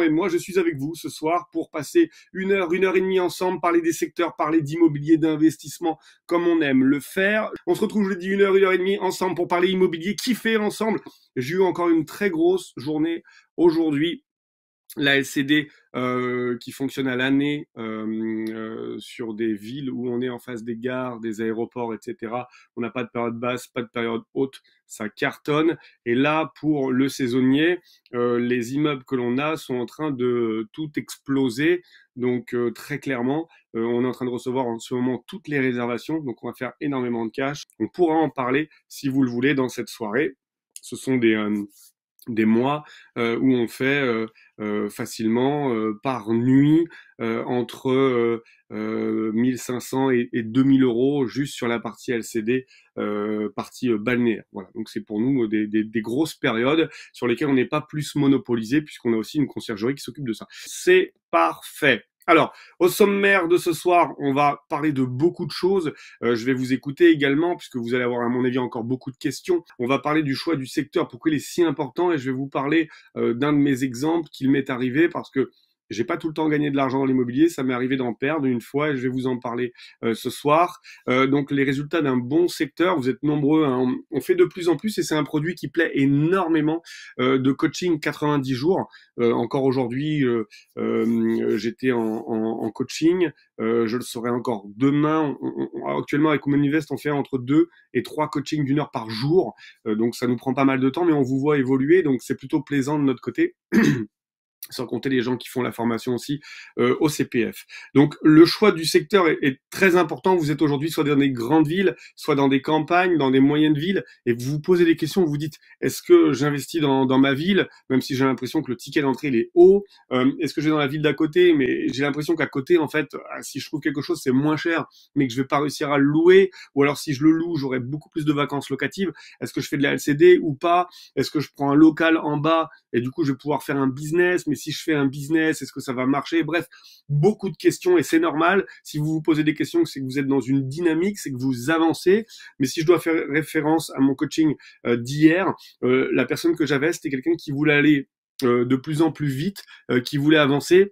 Et moi, je suis avec vous ce soir pour passer une heure et demie ensemble, parler des secteurs, parler d'immobilier, d'investissement, comme on aime le faire. On se retrouve jeudi une heure et demie ensemble pour parler immobilier, kiffer ensemble. J'ai eu encore une très grosse journée aujourd'hui. La LCD qui fonctionne à l'année sur des villes où on est en face des gares, des aéroports, etc. On n'a pas de période basse, pas de période haute, ça cartonne. Et là, pour le saisonnier, les immeubles que l'on a sont en train de tout exploser. Donc très clairement, on est en train de recevoir en ce moment toutes les réservations. Donc on va faire énormément de cash. On pourra en parler si vous le voulez dans cette soirée. Ce sont des mois où on fait facilement par nuit entre 1500 et 2000 euros juste sur la partie LCD, partie balnéaire. Voilà, donc c'est pour nous des grosses périodes sur lesquelles on n'est pas plus monopolisé puisqu'on a aussi une conciergerie qui s'occupe de ça. C'est parfait. Alors, au sommaire de ce soir, on va parler de beaucoup de choses. Je vais vous écouter également, puisque vous allez avoir, à mon avis, encore beaucoup de questions. On va parler du choix du secteur, pourquoi il est si important, et je vais vous parler d'un de mes exemples qui m'est arrivé, parce que j'ai pas tout le temps gagné de l'argent dans l'immobilier, ça m'est arrivé d'en perdre une fois, et je vais vous en parler ce soir. Donc, les résultats d'un bon secteur, vous êtes nombreux, hein, on fait de plus en plus, et c'est un produit qui plaît énormément, de coaching 90 jours. Encore aujourd'hui, j'étais en coaching, je le saurai encore demain. Actuellement, avec Women Invest, on fait entre 2 et 3 coachings d'une heure par jour, donc ça nous prend pas mal de temps, mais on vous voit évoluer, donc c'est plutôt plaisant de notre côté. Sans compter les gens qui font la formation aussi au CPF. Donc le choix du secteur est très important. Vous êtes aujourd'hui soit dans des grandes villes, soit dans des campagnes, dans des moyennes villes, et vous vous posez des questions, vous vous dites, est-ce que j'investis dans ma ville, même si j'ai l'impression que le ticket d'entrée il est haut, est-ce que je vais dans la ville d'à côté, mais j'ai l'impression qu'à côté, en fait, si je trouve quelque chose, c'est moins cher, mais que je vais pas réussir à le louer, ou alors si je le loue, j'aurai beaucoup plus de vacances locatives, est-ce que je fais de la LCD ou pas, est-ce que je prends un local en bas, et du coup je vais pouvoir faire un business, mais si je fais un business, est-ce que ça va marcher? Bref, beaucoup de questions et c'est normal. Si vous vous posez des questions, c'est que vous êtes dans une dynamique, c'est que vous avancez. Mais si je dois faire référence à mon coaching d'hier, la personne que j'avais, c'était quelqu'un qui voulait aller de plus en plus vite, qui voulait avancer.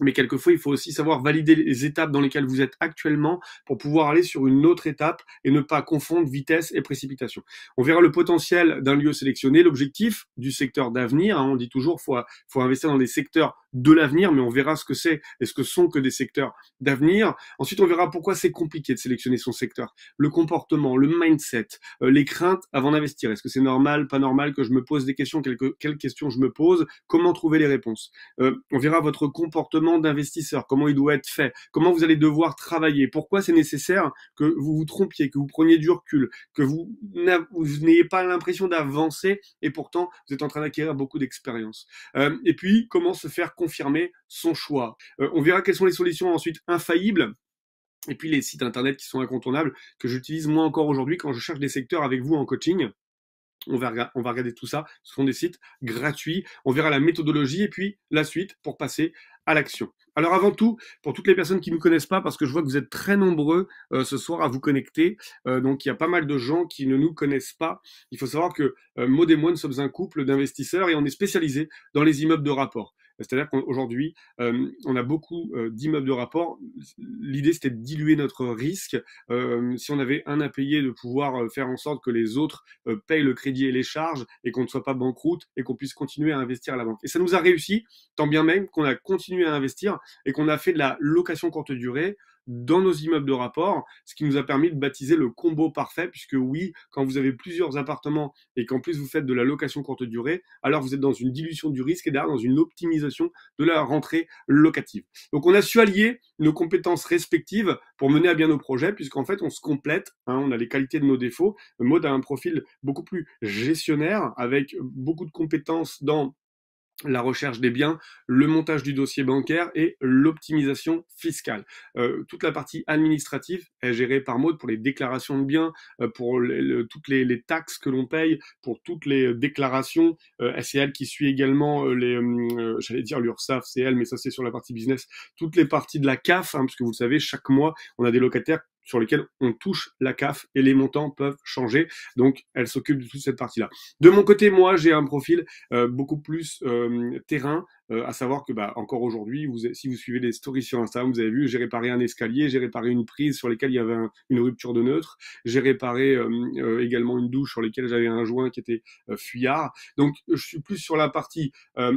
Mais quelquefois, il faut aussi savoir valider les étapes dans lesquelles vous êtes actuellement pour pouvoir aller sur une autre étape et ne pas confondre vitesse et précipitation. On verra le potentiel d'un lieu sélectionné, l'objectif du secteur d'avenir. Hein, on dit toujours faut investir dans des secteurs de l'avenir, mais on verra ce que c'est et ce que sont que des secteurs d'avenir. Ensuite, on verra pourquoi c'est compliqué de sélectionner son secteur. Le comportement, le mindset, les craintes avant d'investir. Est-ce que c'est normal, pas normal que je me pose des questions? Quelles questions je me pose? Comment trouver les réponses? On verra votre comportement d'investisseur, comment il doit être fait, comment vous allez devoir travailler, pourquoi c'est nécessaire que vous vous trompiez, que vous preniez du recul, que vous n'ayez pas l'impression d'avancer et pourtant vous êtes en train d'acquérir beaucoup d'expérience. Et puis, comment se faire confirmer son choix. On verra quelles sont les solutions ensuite infaillibles. Et puis les sites internet qui sont incontournables, que j'utilise moi encore aujourd'hui quand je cherche des secteurs avec vous en coaching. On va regarder tout ça. Ce sont des sites gratuits. On verra la méthodologie et puis la suite pour passer à l'action. Alors avant tout, pour toutes les personnes qui ne nous connaissent pas, parce que je vois que vous êtes très nombreux ce soir à vous connecter, donc il y a pas mal de gens qui ne nous connaissent pas. Il faut savoir que Maud et moi, nous sommes un couple d'investisseurs et on est spécialisé dans les immeubles de rapport. C'est-à-dire qu'aujourd'hui, on a beaucoup d'immeubles de rapport. L'idée, c'était de diluer notre risque. Si on avait un impayé, de pouvoir faire en sorte que les autres payent le crédit et les charges et qu'on ne soit pas banqueroute et qu'on puisse continuer à investir à la banque. Et ça nous a réussi, tant bien même qu'on a continué à investir et qu'on a fait de la location courte durée dans nos immeubles de rapport, ce qui nous a permis de baptiser le combo parfait, puisque oui, quand vous avez plusieurs appartements et qu'en plus vous faites de la location courte durée, alors vous êtes dans une dilution du risque et derrière dans une optimisation de la rentrée locative. Donc on a su allier nos compétences respectives pour mener à bien nos projets, puisqu'en fait on se complète, hein, on a les qualités de nos défauts. Maud a un profil beaucoup plus gestionnaire, avec beaucoup de compétences dans la recherche des biens, le montage du dossier bancaire et l'optimisation fiscale. Toute la partie administrative est gérée par Maud pour les déclarations de biens, pour toutes les taxes que l'on paye, pour toutes les déclarations. C'est elle qui suit également j'allais dire l'URSSAF, c'est elle, mais ça c'est sur la partie business. Toutes les parties de la CAF, hein, parce que vous le savez, chaque mois, on a des locataires sur lesquels on touche la CAF et les montants peuvent changer. Donc, elle s'occupe de toute cette partie-là. De mon côté, moi, j'ai un profil beaucoup plus terrain, à savoir que encore aujourd'hui, si vous suivez les stories sur Instagram, vous avez vu, j'ai réparé un escalier, j'ai réparé une prise sur lesquelles il y avait une rupture de neutre, j'ai réparé également une douche sur lesquelles j'avais un joint qui était fuyard. Donc je suis plus sur la partie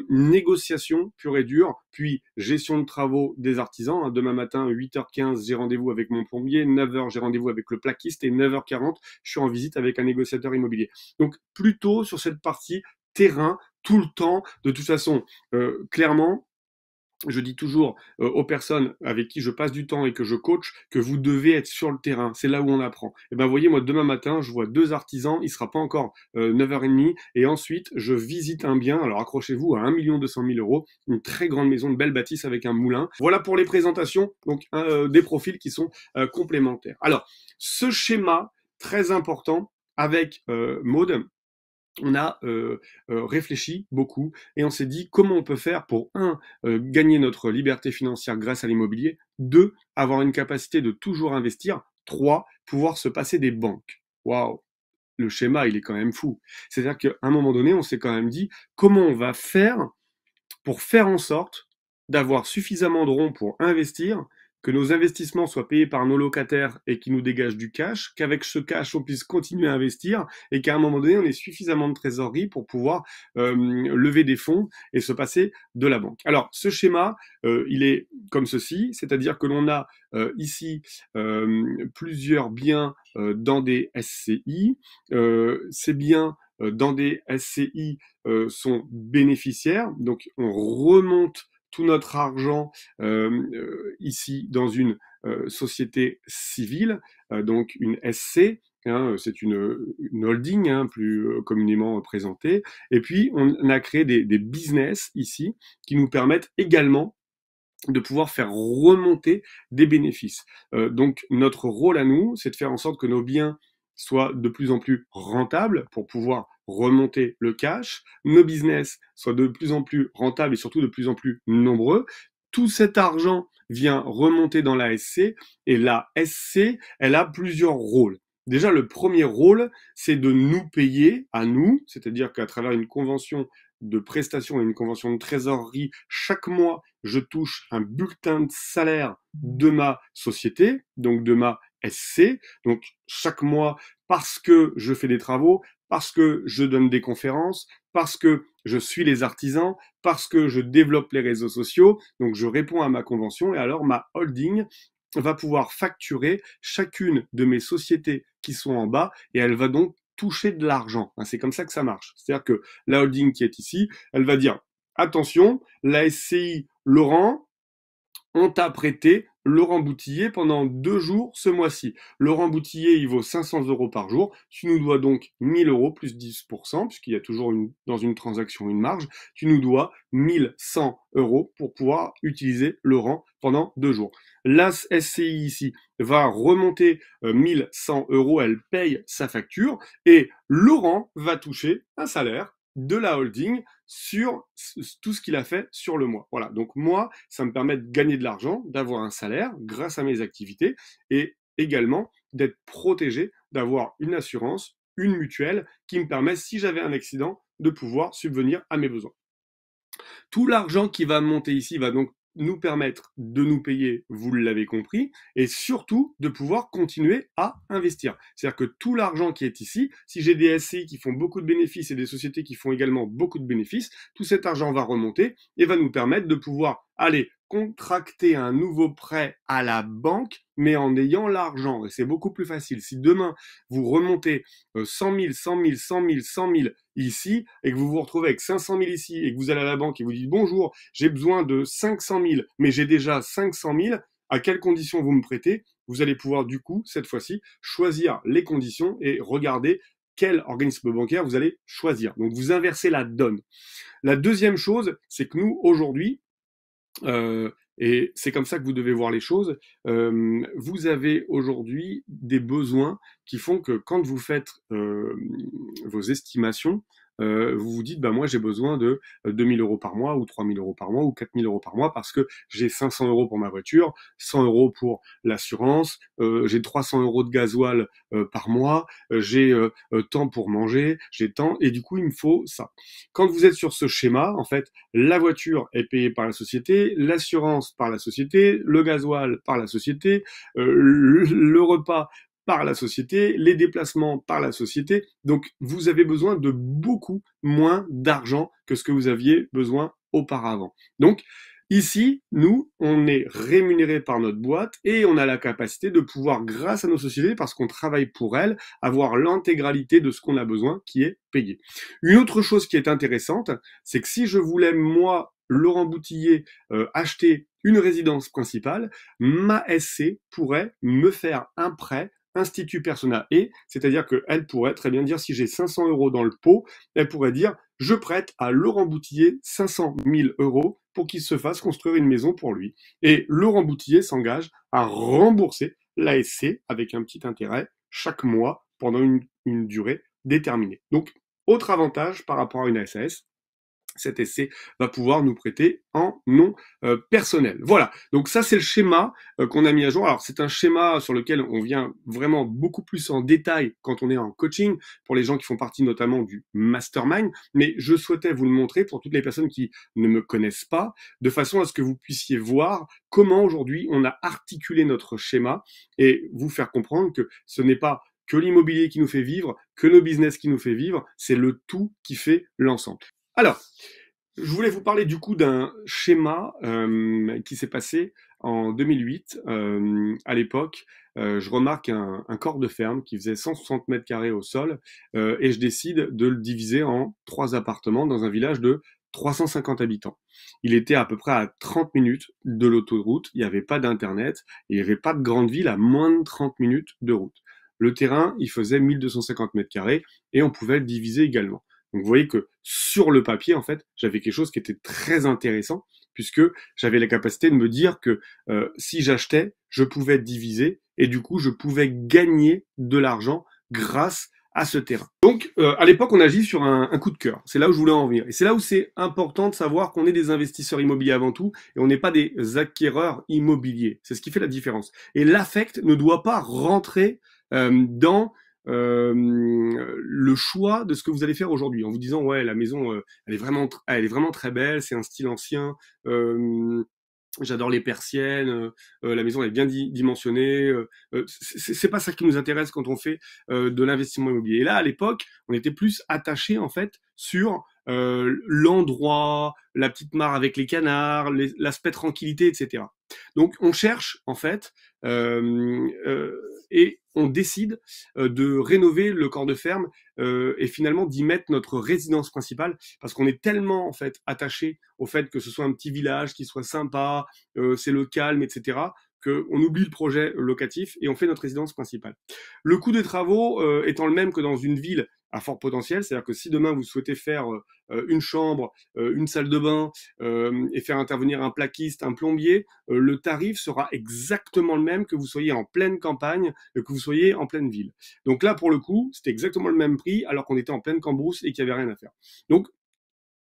négociation pure et dure, puis gestion de travaux des artisans. Demain matin, 8h15, j'ai rendez-vous avec mon plombier, 9h, j'ai rendez-vous avec le plaquiste, et 9h40, je suis en visite avec un négociateur immobilier. Donc plutôt sur cette partie terrain, tout le temps. De toute façon, clairement, je dis toujours aux personnes avec qui je passe du temps et que je coach que vous devez être sur le terrain. C'est là où on apprend. Et ben, vous voyez, moi, demain matin, je vois 2 artisans. Il sera pas encore 9h30. Et ensuite, je visite un bien. Alors, accrochez-vous à 1 200 000 €. Une très grande maison, de belle bâtisse avec un moulin. Voilà pour les présentations. Donc, des profils qui sont complémentaires. Alors, ce schéma très important avec Maud, on a réfléchi beaucoup et on s'est dit comment on peut faire pour gagner notre liberté financière grâce à l'immobilier, 2, avoir une capacité de toujours investir, 3, pouvoir se passer des banques. Waouh, le schéma il est quand même fou. C'est-à-dire qu'à un moment donné, on s'est quand même dit comment on va faire pour faire en sorte d'avoir suffisamment de ronds pour investir, que nos investissements soient payés par nos locataires et qui nous dégagent du cash, qu'avec ce cash, on puisse continuer à investir et qu'à un moment donné, on ait suffisamment de trésorerie pour pouvoir lever des fonds et se passer de la banque. Alors, ce schéma, il est comme ceci, c'est-à-dire que l'on a ici plusieurs biens dans des SCI. Ces biens dans des SCI sont bénéficiaires, donc on remonte tout notre argent ici dans une société civile, donc une SC, c'est une holding plus communément présentée, et puis on a créé des business ici qui nous permettent également de pouvoir faire remonter des bénéfices. Donc notre rôle à nous, c'est de faire en sorte que nos biens soient de plus en plus rentables pour pouvoir remonter le cash, nos business soient de plus en plus rentables et surtout de plus en plus nombreux. Tout cet argent vient remonter dans la SC et la SC, elle a plusieurs rôles. Déjà, le premier rôle, c'est de nous payer à nous, c'est-à-dire qu'à travers une convention de prestation et une convention de trésorerie, chaque mois, je touche un bulletin de salaire de ma société, donc de ma SC. Donc chaque mois, parce que je fais des travaux, parce que je donne des conférences, parce que je suis les artisans, parce que je développe les réseaux sociaux, donc je réponds à ma convention et alors ma holding va pouvoir facturer chacune de mes sociétés qui sont en bas et elle va donc toucher de l'argent. C'est comme ça que ça marche. C'est-à-dire que la holding qui est ici, elle va dire attention, la SCI Laurent, on t'a prêté Laurent Boutillier pendant 2 jours ce mois-ci. Laurent Boutillier, il vaut 500 € par jour. Tu nous dois donc 1000 € plus 10%, puisqu'il y a toujours dans une transaction une marge. Tu nous dois 1100 € pour pouvoir utiliser Laurent pendant 2 jours. La SCI ici va remonter 1100 €, elle paye sa facture et Laurent va toucher un salaire de la holding sur tout ce qu'il a fait sur le mois. Voilà, donc moi, ça me permet de gagner de l'argent, d'avoir un salaire grâce à mes activités et également d'être protégé, d'avoir une assurance, une mutuelle qui me permet, si j'avais un accident, de pouvoir subvenir à mes besoins. Tout l'argent qui va monter ici va donc nous permettre de nous payer, vous l'avez compris, et surtout de pouvoir continuer à investir. C'est-à-dire que tout l'argent qui est ici, si j'ai des SCI qui font beaucoup de bénéfices et des sociétés qui font également beaucoup de bénéfices, tout cet argent va remonter et va nous permettre de pouvoir aller contracter un nouveau prêt à la banque, mais en ayant l'argent. Et c'est beaucoup plus facile. Si demain, vous remontez 100 000, 100 000, 100 000, 100 000 ici, et que vous vous retrouvez avec 500 000 ici, et que vous allez à la banque et vous dites bonjour, j'ai besoin de 500 000, mais j'ai déjà 500 000, à quelles conditions vous me prêtez? Vous allez pouvoir du coup, cette fois-ci, choisir les conditions et regarder quel organisme bancaire vous allez choisir. Donc vous inversez la donne. La deuxième chose, c'est que nous, aujourd'hui, et c'est comme ça que vous devez voir les choses. Vous avez aujourd'hui des besoins qui font que quand vous faites vos estimations, vous vous dites, bah moi j'ai besoin de 2 000 euros par mois, ou 3 000 euros par mois, ou 4 000 euros par mois, parce que j'ai 500 euros pour ma voiture, 100 euros pour l'assurance, j'ai 300 euros de gasoil par mois, j'ai tant pour manger, j'ai tant, et du coup il me faut ça. Quand vous êtes sur ce schéma, en fait, la voiture est payée par la société, l'assurance par la société, le gasoil par la société, le repas par la société, les déplacements par la société. Donc, vous avez besoin de beaucoup moins d'argent que ce que vous aviez besoin auparavant. Donc, ici, nous, on est rémunéré par notre boîte et on a la capacité de pouvoir, grâce à nos sociétés, parce qu'on travaille pour elles, avoir l'intégralité de ce qu'on a besoin qui est payé. Une autre chose qui est intéressante, c'est que si je voulais, moi, Laurent Boutillier, acheter une résidence principale, ma SC pourrait me faire un prêt Institut Persona et, c'est-à-dire qu'elle pourrait très bien dire, si j'ai 500 euros dans le pot, elle pourrait dire, je prête à Laurent Boutillier 500 000 euros pour qu'il se fasse construire une maison pour lui. Et Laurent Boutillier s'engage à rembourser l'ASC avec un petit intérêt chaque mois pendant une durée déterminée. Donc, autre avantage par rapport à une SAS, cet essai va pouvoir nous prêter en nom personnel. Voilà, donc ça c'est le schéma qu'on a mis à jour. Alors c'est un schéma sur lequel on vient vraiment beaucoup plus en détail quand on est en coaching, pour les gens qui font partie notamment du mastermind, mais je souhaitais vous le montrer pour toutes les personnes qui ne me connaissent pas, de façon à ce que vous puissiez voir comment aujourd'hui on a articulé notre schéma et vous faire comprendre que ce n'est pas que l'immobilier qui nous fait vivre, que nos business qui nous fait vivre, c'est le tout qui fait l'ensemble. Alors, je voulais vous parler du coup d'un schéma qui s'est passé en 2008. À l'époque, je remarque un corps de ferme qui faisait 160 mètres carrés au sol et je décide de le diviser en 3 appartements dans un village de 350 habitants. Il était à peu près à 30 minutes de l'autoroute, il n'y avait pas d'internet, il n'y avait pas de grande ville à moins de 30 minutes de route. Le terrain, il faisait 1250 mètres carrés et on pouvait le diviser également. Donc vous voyez que sur le papier, en fait, j'avais quelque chose qui était très intéressant, puisque j'avais la capacité de me dire que si j'achetais, je pouvais diviser, et du coup, je pouvais gagner de l'argent grâce à ce terrain. Donc, à l'époque, on agit sur un coup de cœur. C'est là où je voulais en venir. Et c'est là où c'est important de savoir qu'on est des investisseurs immobiliers avant tout, et on n'est pas des acquéreurs immobiliers. C'est ce qui fait la différence. Et l'affect ne doit pas rentrer dans le choix de ce que vous allez faire aujourd'hui, en vous disant ouais la maison elle est vraiment très belle, c'est un style ancien, j'adore les persiennes, la maison elle est bien dimensionnée. C'est pas ça qui nous intéresse quand on fait de l'investissement immobilier. Et là, à l'époque, on était plus attaché en fait sur l'endroit, la petite mare avec les canards, l'aspect tranquillité, etc. Donc, on cherche en fait et on décide de rénover le corps de ferme et finalement d'y mettre notre résidence principale parce qu'on est tellement en fait attaché au fait que ce soit un petit village qui soit sympa, c'est le calme, etc., qu'on oublie le projet locatif et on fait notre résidence principale. Le coût des travaux étant le même que dans une ville à fort potentiel, c'est-à-dire que si demain vous souhaitez faire une chambre, une salle de bain et faire intervenir un plaquiste, un plombier, le tarif sera exactement le même que vous soyez en pleine campagne, que vous soyez en pleine ville. Donc là, pour le coup, c'était exactement le même prix alors qu'on était en pleine cambrousse et qu'il n'y avait rien à faire. Donc,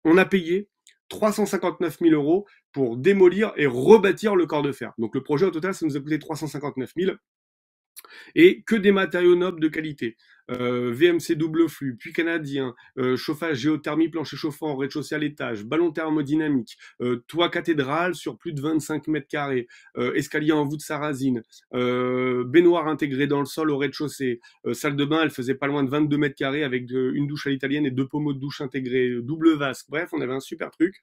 on a payé 359 000 euros pour démolir et rebâtir le corps de fer. Donc le projet au total, ça nous a coûté 359 000 et que des matériaux nobles de qualité. VMC double flux, puits canadien, chauffage géothermie, plancher chauffant, rez-de-chaussée à l'étage, ballon thermodynamique, toit cathédrale sur plus de 25 mètres carrés, escalier en voûte sarrasine, baignoire intégrée dans le sol au rez-de-chaussée, salle de bain, elle faisait pas loin de 22 mètres carrés avec une douche à l'italienne et 2 pommeaux de douche intégrés, double vasque. Bref, on avait un super truc.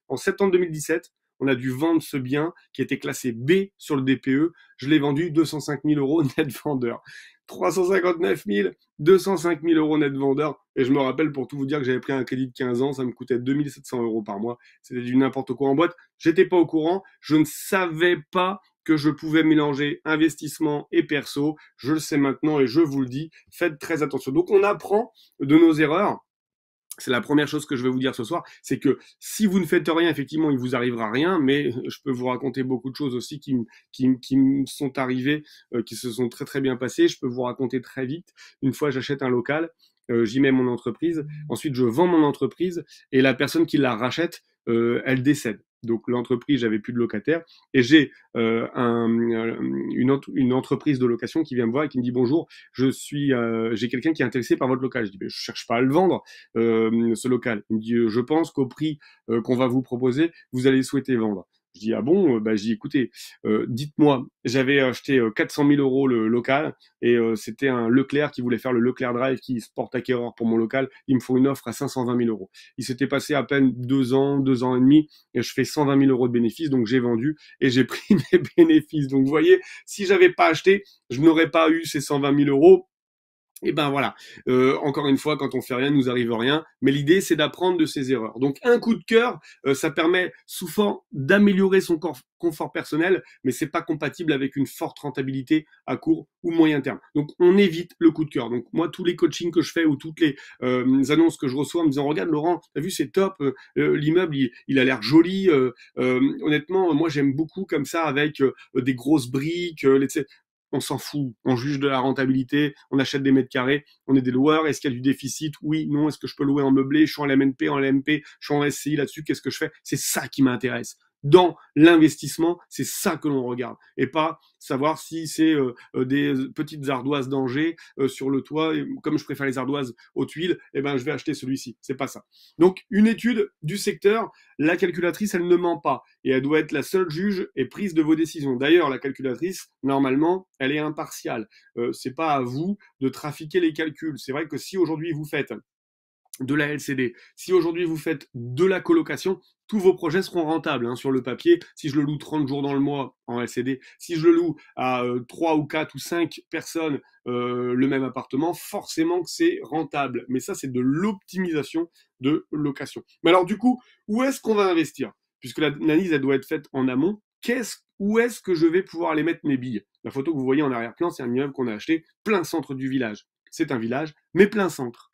En septembre 2017, on a dû vendre ce bien qui était classé B sur le DPE. Je l'ai vendu 205 000 euros net vendeur. 359 000, 205 000 euros net vendeur. Et je me rappelle, pour tout vous dire, que j'avais pris un crédit de 15 ans, ça me coûtait 2 700 euros par mois. C'était du n'importe quoi en boîte. J'étais pas au courant. Je ne savais pas que je pouvais mélanger investissement et perso. Je le sais maintenant et je vous le dis. Faites très attention. Donc, on apprend de nos erreurs. C'est la première chose que je vais vous dire ce soir, c'est que si vous ne faites rien, effectivement, il vous arrivera rien, mais je peux vous raconter beaucoup de choses aussi qui me sont arrivées, qui se sont très très bien passées. Je peux vous raconter très vite. Une fois, j'achète un local j'y mets mon entreprise, ensuite je vends mon entreprise et la personne qui la rachète, elle décède. Donc l'entreprise, j'avais plus de locataires et j'ai une entreprise de location qui vient me voir et qui me dit bonjour, j'ai quelqu'un qui est intéressé par votre local. Je dis je cherche pas à le vendre ce local. Il me dit je pense qu'au prix qu'on va vous proposer, vous allez souhaiter vendre. Je dis ah bon, je dis écoutez, dites-moi, j'avais acheté 400 000 euros le local et c'était un Leclerc qui voulait faire le Leclerc Drive qui se porte acquéreur pour mon local. Il me faut une offre à 520 000 euros. Il s'était passé à peine 2 ans et demi et je fais 120 000 euros de bénéfices, donc j'ai vendu et j'ai pris mes bénéfices. Donc vous voyez, si j'avais pas acheté, je n'aurais pas eu ces 120 000 euros. Et ben voilà, encore une fois, quand on fait rien, il nous arrive rien. Mais l'idée, c'est d'apprendre de ses erreurs. Donc un coup de cœur, ça permet souvent d'améliorer son confort personnel, mais c'est pas compatible avec une forte rentabilité à court ou moyen terme. Donc on évite le coup de cœur. Donc moi, tous les coachings que je fais ou toutes les annonces que je reçois en me disant regarde Laurent, t'as vu c'est top, l'immeuble il a l'air joli. Honnêtement, moi j'aime beaucoup comme ça avec des grosses briques, on s'en fout, on juge de la rentabilité, on achète des mètres carrés, on est des loueurs, est-ce qu'il y a du déficit? Oui, non, est-ce que je peux louer en meublé? Je suis en LMNP, en LMP, je suis en SCI là-dessus, qu'est-ce que je fais? C'est ça qui m'intéresse. Dans l'investissement, c'est ça que l'on regarde, et pas savoir si c'est des petites ardoises d'Angers sur le toit, et comme je préfère les ardoises aux tuiles, eh ben je vais acheter celui-ci, c'est pas ça. Donc une étude du secteur, la calculatrice, elle ne ment pas, et elle doit être la seule juge et prise de vos décisions. D'ailleurs, la calculatrice, normalement, elle est impartiale. C'est pas à vous de trafiquer les calculs. C'est vrai que si aujourd'hui vous faites de la LCD, si aujourd'hui vous faites de la colocation, tous vos projets seront rentables sur le papier. Si je le loue 30 jours dans le mois en LCD, si je le loue à 3 ou 4 ou 5 personnes le même appartement, forcément que c'est rentable. Mais ça, c'est de l'optimisation de location. Mais alors du coup, où est-ce qu'on va investir? Puisque l'analyse, elle doit être faite en amont. Où est-ce que je vais pouvoir aller mettre mes billes? La photo que vous voyez en arrière-plan, c'est un immeuble qu'on a acheté plein centre du village. C'est un village, mais plein centre.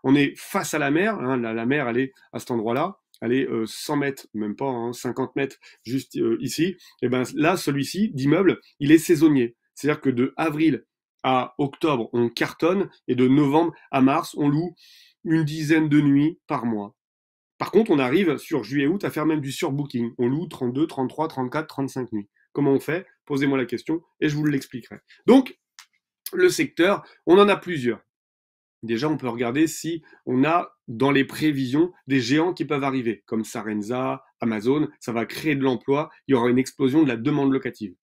On est face à la mer, la mer elle est à cet endroit-là, elle est 100 mètres, même pas 50 mètres juste ici. Et ben là, celui-ci d'immeuble, il est saisonnier. C'est-à-dire que de avril à octobre, on cartonne et de novembre à mars, on loue une dizaine de nuits par mois. Par contre, on arrive sur juillet-août à faire même du surbooking. On loue 32, 33, 34, 35 nuits. Comment on fait? Posez-moi la question et je vous l'expliquerai. Donc, le secteur, on en a plusieurs. Déjà, on peut regarder si on a dans les prévisions des géants qui peuvent arriver, comme Sarenza, Amazon, ça va créer de l'emploi, il y aura une explosion de la demande locative.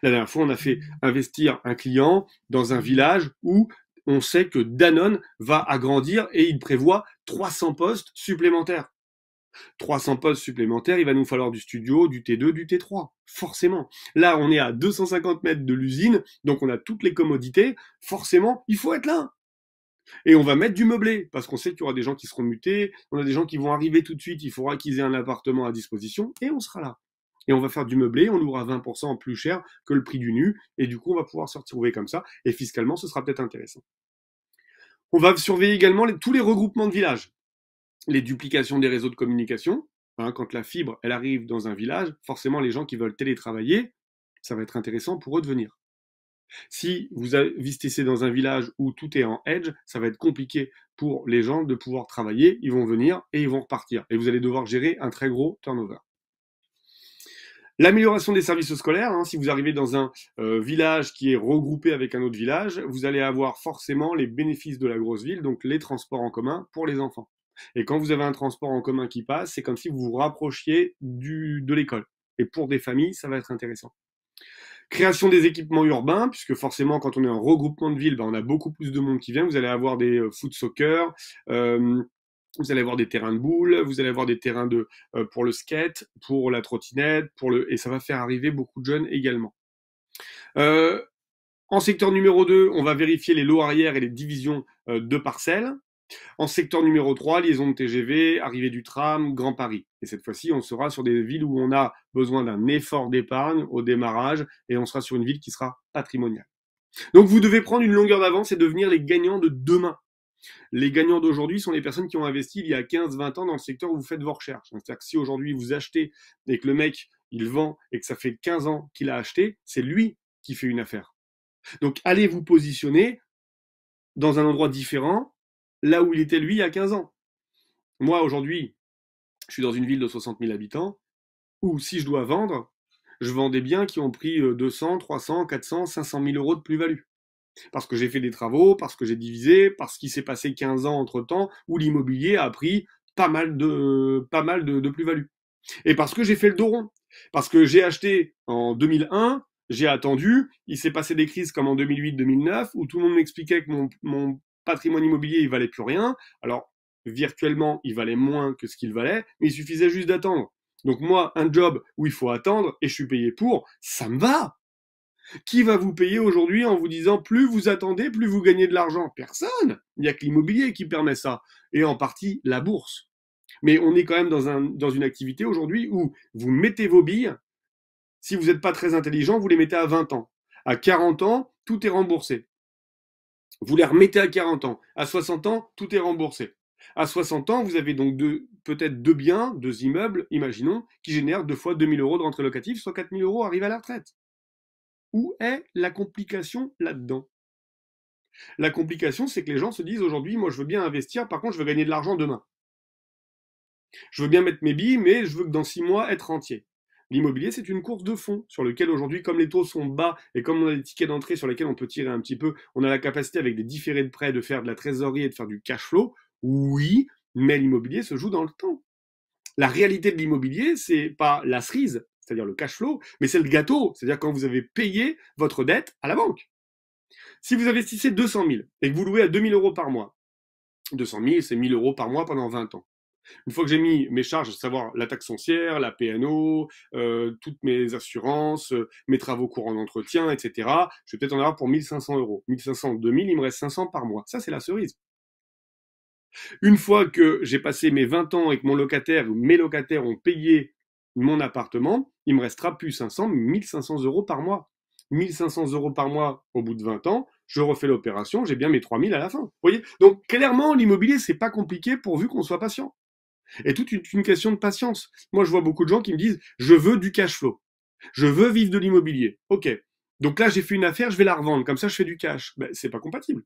La dernière fois, on a fait investir un client dans un village où on sait que Danone va agrandir et il prévoit 300 postes supplémentaires. 300 postes supplémentaires, il va nous falloir du studio, du T2, du T3, forcément. Là, on est à 250 mètres de l'usine, donc on a toutes les commodités, forcément, il faut être là. Et on va mettre du meublé, parce qu'on sait qu'il y aura des gens qui seront mutés, on a des gens qui vont arriver tout de suite, il faudra qu'ils aient un appartement à disposition, et on sera là. Et on va faire du meublé, on louera 20% plus cher que le prix du nu, et du coup on va pouvoir se retrouver comme ça, et fiscalement ce sera peut-être intéressant. On va surveiller également tous les regroupements de villages, les duplications des réseaux de communication. Quand la fibre elle arrive dans un village, forcément les gens qui veulent télétravailler, ça va être intéressant pour eux de venir. Si vous investissez dans un village où tout est en edge, ça va être compliqué pour les gens de pouvoir travailler. Ils vont venir et ils vont repartir. Et vous allez devoir gérer un très gros turnover. L'amélioration des services scolaires, si vous arrivez dans un village qui est regroupé avec un autre village, vous allez avoir forcément les bénéfices de la grosse ville, donc les transports en commun pour les enfants. Et quand vous avez un transport en commun qui passe, c'est comme si vous vous rapprochiez de l'école. Et pour des familles, ça va être intéressant. Création des équipements urbains, puisque forcément, quand on est en regroupement de villes, on a beaucoup plus de monde qui vient. Vous allez avoir des foot soccer, vous allez avoir des terrains de boules, vous allez avoir des terrains pour le skate, pour la trottinette, et ça va faire arriver beaucoup de jeunes également. En secteur numéro 2, on va vérifier les lots arrière et les divisions de parcelles. En secteur numéro 3, liaison de TGV, arrivée du tram, Grand Paris. Et cette fois-ci, on sera sur des villes où on a besoin d'un effort d'épargne au démarrage et on sera sur une ville qui sera patrimoniale. Donc vous devez prendre une longueur d'avance et devenir les gagnants de demain. Les gagnants d'aujourd'hui sont les personnes qui ont investi il y a 15-20 ans dans le secteur où vous faites vos recherches. C'est-à-dire que si aujourd'hui vous achetez et que le mec, il vend et que ça fait 15 ans qu'il a acheté, c'est lui qui fait une affaire. Donc allez vous positionner dans un endroit différent, là où il était lui il y a 15 ans. Moi, aujourd'hui, je suis dans une ville de 60 000 habitants, où si je dois vendre, je vends des biens qui ont pris 200, 300, 400, 500 000 euros de plus-value. Parce que j'ai fait des travaux, parce que j'ai divisé, parce qu'il s'est passé 15 ans entre-temps, où l'immobilier a pris pas mal de plus-value. Et parce que j'ai fait le dos rond. Parce que j'ai acheté en 2001, j'ai attendu, il s'est passé des crises comme en 2008-2009, où tout le monde m'expliquait que mon patrimoine immobilier, il valait plus rien. Alors, virtuellement, il valait moins que ce qu'il valait, mais il suffisait juste d'attendre. Donc moi, un job où il faut attendre et je suis payé pour, ça me va. Qui va vous payer aujourd'hui en vous disant plus vous attendez, plus vous gagnez de l'argent? Personne. Il n'y a que l'immobilier qui permet ça. Et en partie, la bourse. Mais on est quand même dans une activité aujourd'hui où vous mettez vos billes. Si vous n'êtes pas très intelligent, vous les mettez à 20 ans. À 40 ans, tout est remboursé. Vous les remettez à 40 ans. À 60 ans, tout est remboursé. À 60 ans, vous avez donc peut-être deux biens, deux immeubles, imaginons, qui génèrent 2 fois 2000 euros de rentrée locative, soit 4000 euros arrivés à la retraite. Où est la complication là-dedans? La complication, c'est que les gens se disent aujourd'hui, moi je veux bien investir, par contre je veux gagner de l'argent demain. Je veux bien mettre mes billes, mais je veux que dans 6 mois être rentier. L'immobilier, c'est une course de fond sur lequel aujourd'hui, comme les taux sont bas et comme on a des tickets d'entrée sur lesquels on peut tirer un petit peu, on a la capacité avec des différés de prêt de faire de la trésorerie et de faire du cash flow. Oui, mais l'immobilier se joue dans le temps. La réalité de l'immobilier, c'est pas la cerise, c'est-à-dire le cash flow, mais c'est le gâteau, c'est-à-dire quand vous avez payé votre dette à la banque. Si vous investissez 200 000 et que vous louez à 2 000 euros par mois, 200 000, c'est 1 000 euros par mois pendant 20 ans. Une fois que j'ai mis mes charges, à savoir la taxe foncière, la PNO, toutes mes assurances, mes travaux courants d'entretien, etc., je vais peut-être en avoir pour 1 500 euros. 1 500, 2 000, il me reste 500 par mois. Ça, c'est la cerise. Une fois que j'ai passé mes 20 ans et que mon locataire ou mes locataires ont payé mon appartement, il me restera plus 500, mais 1 500 euros par mois. 1 500 euros par mois au bout de 20 ans, je refais l'opération, j'ai bien mes 3 000 à la fin. Vous voyez? Donc, clairement, l'immobilier, c'est pas compliqué pourvu qu'on soit patient. Et toute une question de patience. Moi, je vois beaucoup de gens qui me disent, je veux du cash flow. Je veux vivre de l'immobilier. Ok. Donc là, j'ai fait une affaire, je vais la revendre. Comme ça, je fais du cash. Ben, c'est pas compatible.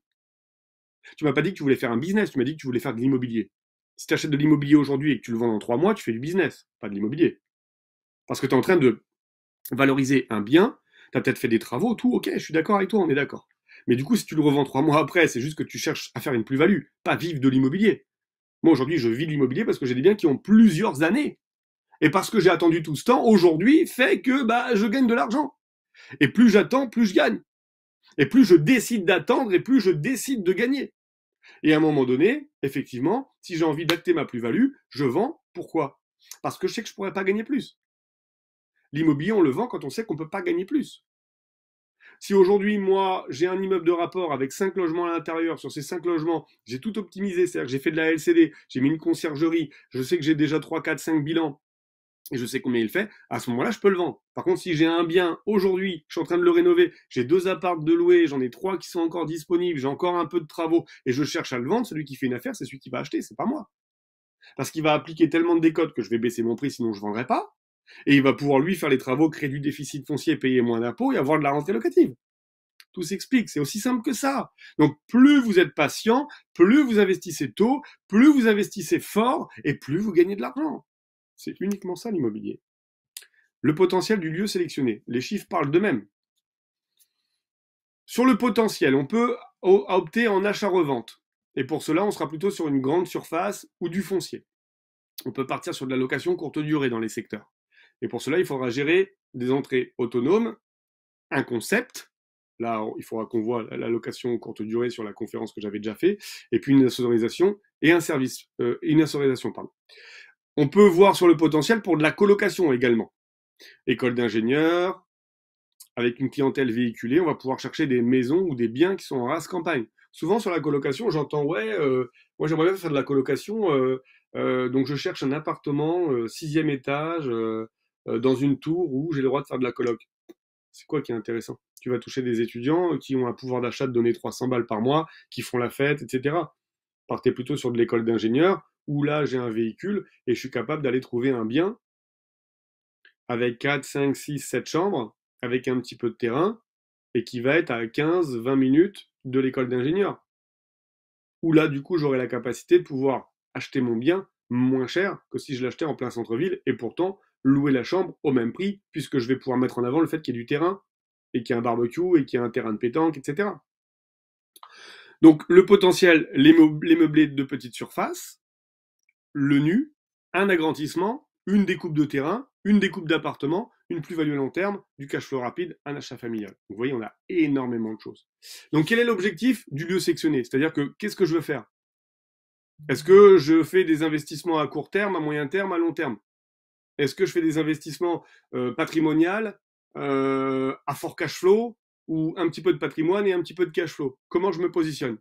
Tu m'as pas dit que tu voulais faire un business, tu m'as dit que tu voulais faire de l'immobilier. Si tu achètes de l'immobilier aujourd'hui et que tu le vends dans 3 mois, tu fais du business, pas de l'immobilier. Parce que tu es en train de valoriser un bien, tu as peut-être fait des travaux, tout, ok, je suis d'accord avec toi, on est d'accord. Mais du coup, si tu le revends 3 mois après, c'est juste que tu cherches à faire une plus-value, pas vivre de l'immobilier. Moi, aujourd'hui, je vis de l'immobilier parce que j'ai des biens qui ont plusieurs années. Et parce que j'ai attendu tout ce temps, aujourd'hui, fait que bah, je gagne de l'argent. Et plus j'attends, plus je gagne. Et plus je décide d'attendre, et plus je décide de gagner. Et à un moment donné, effectivement, si j'ai envie d'acter ma plus-value, je vends. Pourquoi? Parce que je sais que je ne pourrais pas gagner plus. L'immobilier, on le vend quand on sait qu'on ne peut pas gagner plus. Si aujourd'hui, moi, j'ai un immeuble de rapport avec 5 logements à l'intérieur, sur ces 5 logements, j'ai tout optimisé, c'est-à-dire que j'ai fait de la LCD, j'ai mis une conciergerie, je sais que j'ai déjà 3, 4, 5 bilans, et je sais combien il fait, à ce moment-là, je peux le vendre. Par contre, si j'ai un bien aujourd'hui, je suis en train de le rénover, j'ai 2 apparts de louer, j'en ai 3 qui sont encore disponibles, j'ai encore un peu de travaux, et je cherche à le vendre, celui qui fait une affaire, c'est celui qui va acheter, c'est pas moi. Parce qu'il va appliquer tellement de décotes que je vais baisser mon prix, sinon je ne vendrai pas, et il va pouvoir lui faire les travaux, créer du déficit foncier, payer moins d'impôts et avoir de la rentrée locative. Tout s'explique, c'est aussi simple que ça. Donc plus vous êtes patient, plus vous investissez tôt, plus vous investissez fort, et plus vous gagnez de l'argent. C'est uniquement ça l'immobilier. Le potentiel du lieu sélectionné. Les chiffres parlent d'eux-mêmes. Sur le potentiel, on peut opter en achat-revente. Et pour cela, on sera plutôt sur une grande surface ou du foncier. On peut partir sur de la location courte durée dans les secteurs. Et pour cela, il faudra gérer des entrées autonomes, un concept. Là, il faudra qu'on voit la location courte durée sur la conférence que j'avais déjà fait, et puis une sonorisation et un service, une sonorisation, pardon. On peut voir sur le potentiel pour de la colocation également. École d'ingénieurs, avec une clientèle véhiculée, on va pouvoir chercher des maisons ou des biens qui sont en race campagne. Souvent sur la colocation, j'entends ouais, moi j'aimerais bien faire de la colocation, donc je cherche un appartement 6e étage dans une tour où j'ai le droit de faire de la coloc. C'est quoi qui est intéressant? Tu vas toucher des étudiants qui ont un pouvoir d'achat de donner 300 balles par mois, qui font la fête, etc. Partez plutôt sur de l'école d'ingénieur où là j'ai un véhicule et je suis capable d'aller trouver un bien avec 4, 5, 6, 7 chambres, avec un petit peu de terrain, et qui va être à 15, 20 minutes de l'école d'ingénieur. où là, du coup, j'aurai la capacité de pouvoir acheter mon bien moins cher que si je l'achetais en plein centre-ville, et pourtant louer la chambre au même prix, puisque je vais pouvoir mettre en avant le fait qu'il y ait du terrain, et qu'il y ait un barbecue, et qu'il y ait un terrain de pétanque, etc. Donc le potentiel, les meublés de petite surface, le nu, un agrandissement, une découpe de terrain, une découpe d'appartement, une plus-value à long terme, du cash flow rapide, un achat familial. Donc, vous voyez, on a énormément de choses. Donc quel est l'objectif du lieu sectionné? C'est-à-dire que qu'est-ce que je veux faire? Est-ce que je fais des investissements à court terme, à moyen terme, à long terme? Est-ce que je fais des investissements patrimoniaux à fort cash flow ou un petit peu de patrimoine et un petit peu de cash flow? Comment je me positionne?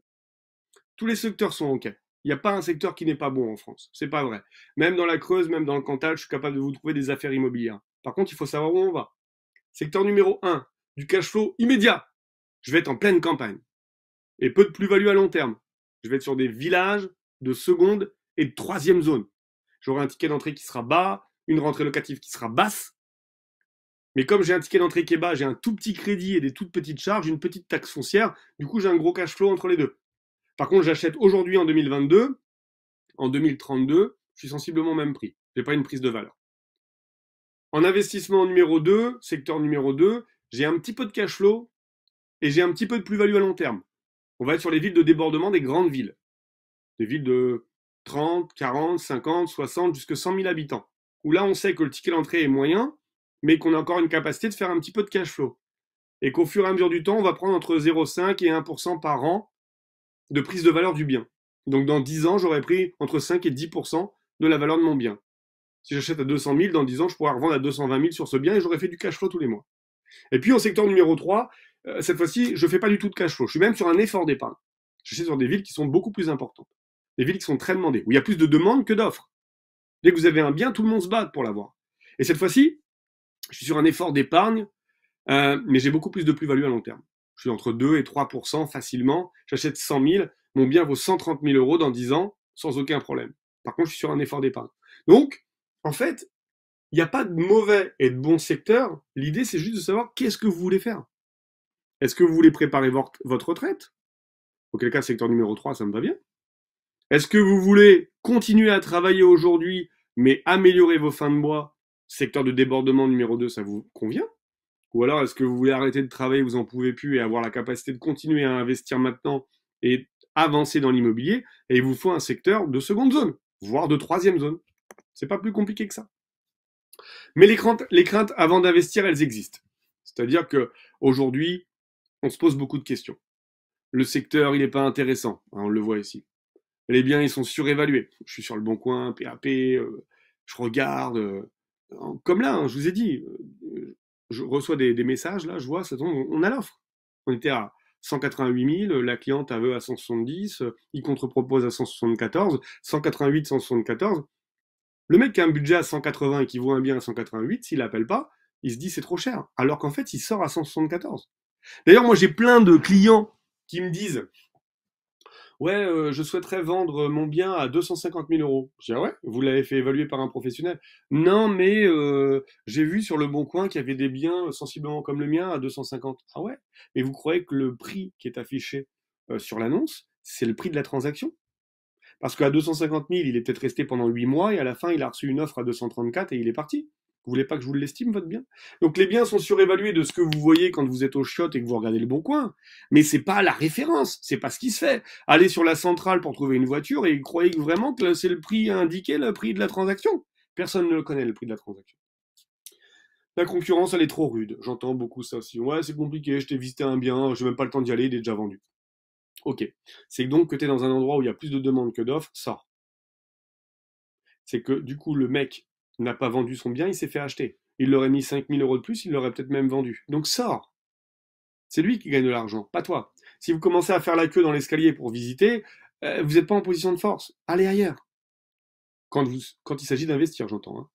Tous les secteurs sont OK. Il n'y a pas un secteur qui n'est pas bon en France. C'est pas vrai. Même dans la Creuse, même dans le Cantal, je suis capable de vous trouver des affaires immobilières. Par contre, il faut savoir où on va. Secteur numéro 1, du cash flow immédiat. Je vais être en pleine campagne. Et peu de plus-value à long terme. Je vais être sur des villages de seconde et de troisième zone. J'aurai un ticket d'entrée qui sera bas, une rentrée locative qui sera basse. Mais comme j'ai un ticket d'entrée qui est bas, j'ai un tout petit crédit et des toutes petites charges, une petite taxe foncière. Du coup, j'ai un gros cash flow entre les deux. Par contre, j'achète aujourd'hui en 2022, en 2032, je suis sensiblement au même prix. Je n'ai pas une prise de valeur. En investissement numéro 2, secteur numéro 2, j'ai un petit peu de cash flow et j'ai un petit peu de plus-value à long terme. On va être sur les villes de débordement des grandes villes. Des villes de 30, 40, 50, 60, jusqu'à 100 000 habitants. Où là, on sait que le ticket d'entrée est moyen, mais qu'on a encore une capacité de faire un petit peu de cash flow. Et qu'au fur et à mesure du temps, on va prendre entre 0,5 et 1% par an de prise de valeur du bien. Donc dans 10 ans, j'aurais pris entre 5 et 10% de la valeur de mon bien. Si j'achète à 200 000, dans 10 ans, je pourrais revendre à 220 000 sur ce bien et j'aurais fait du cash flow tous les mois. Et puis, en secteur numéro 3, cette fois-ci, je ne fais pas du tout de cash flow. Je suis même sur un effort d'épargne. Je suis sur des villes qui sont beaucoup plus importantes. Des villes qui sont très demandées, où il y a plus de demandes que d'offres. Dès que vous avez un bien, tout le monde se bat pour l'avoir. Et cette fois-ci, je suis sur un effort d'épargne, mais j'ai beaucoup plus de plus-value à long terme. Je suis entre 2 et 3% facilement. J'achète 100 000, mon bien vaut 130 000 euros dans 10 ans, sans aucun problème. Par contre, je suis sur un effort d'épargne. Donc, en fait, il n'y a pas de mauvais et de bon secteur. L'idée, c'est juste de savoir qu'est-ce que vous voulez faire. Est-ce que vous voulez préparer votre retraite? Auquel cas, secteur numéro 3, ça me va bien. Est-ce que vous voulez continuer à travailler aujourd'hui, mais améliorer vos fins de mois? Secteur de débordement numéro 2, ça vous convient? Ou alors, est-ce que vous voulez arrêter de travailler, vous en pouvez plus, et avoir la capacité de continuer à investir maintenant et avancer dans l'immobilier, et il vous faut un secteur de seconde zone, voire de troisième zone. C'est pas plus compliqué que ça. Mais les craintes avant d'investir, elles existent. C'est-à-dire que aujourd'hui, on se pose beaucoup de questions. Le secteur, il n'est pas intéressant, on le voit ici. Les biens, ils sont surévalués. Je suis sur le bon coin, PAP, je regarde, comme là, hein, je vous ai dit, je reçois des messages, là, je vois, on a l'offre. On était à 188 000, la cliente elle veut à 170, il contre-propose à 174, 188, 174. Le mec qui a un budget à 180 et qui voit un bien à 188, s'il l'appelle pas, il se dit c'est trop cher. Alors qu'en fait, il sort à 174. D'ailleurs, moi, j'ai plein de clients qui me disent ouais, je souhaiterais vendre mon bien à 250 000 euros. Je dis, ah ouais, vous l'avez fait évaluer par un professionnel? Non, mais j'ai vu sur le Bon Coin qu'il y avait des biens sensiblement comme le mien à 250. Ah ouais? Mais vous croyez que le prix qui est affiché sur l'annonce, c'est le prix de la transaction? Parce qu'à 250 000, il est peut-être resté pendant 8 mois et à la fin, il a reçu une offre à 234 et il est parti. Vous voulez pas que je vous l'estime, votre bien? Donc les biens sont surévalués de ce que vous voyez quand vous êtes au chiottes et que vous regardez le Bon Coin. Mais c'est pas la référence, c'est pas ce qui se fait. Allez sur la centrale pour trouver une voiture et croyez vraiment que c'est le prix indiqué, le prix de la transaction. Personne ne le connaît, le prix de la transaction. La concurrence, elle est trop rude. J'entends beaucoup ça aussi. Ouais, c'est compliqué, je t'ai visité un bien, j'ai même pas le temps d'y aller, il est déjà vendu. Ok. C'est donc que tu es dans un endroit où il y a plus de demandes que d'offres, sors. C'est que du coup, le mec n'a pas vendu son bien, il s'est fait acheter. Il l'aurait mis 5 000 euros de plus, il l'aurait peut-être même vendu. Donc sors. C'est lui qui gagne de l'argent, pas toi. Si vous commencez à faire la queue dans l'escalier pour visiter, vous n'êtes pas en position de force. Allez ailleurs. Quand il s'agit d'investir, j'entends. Hein.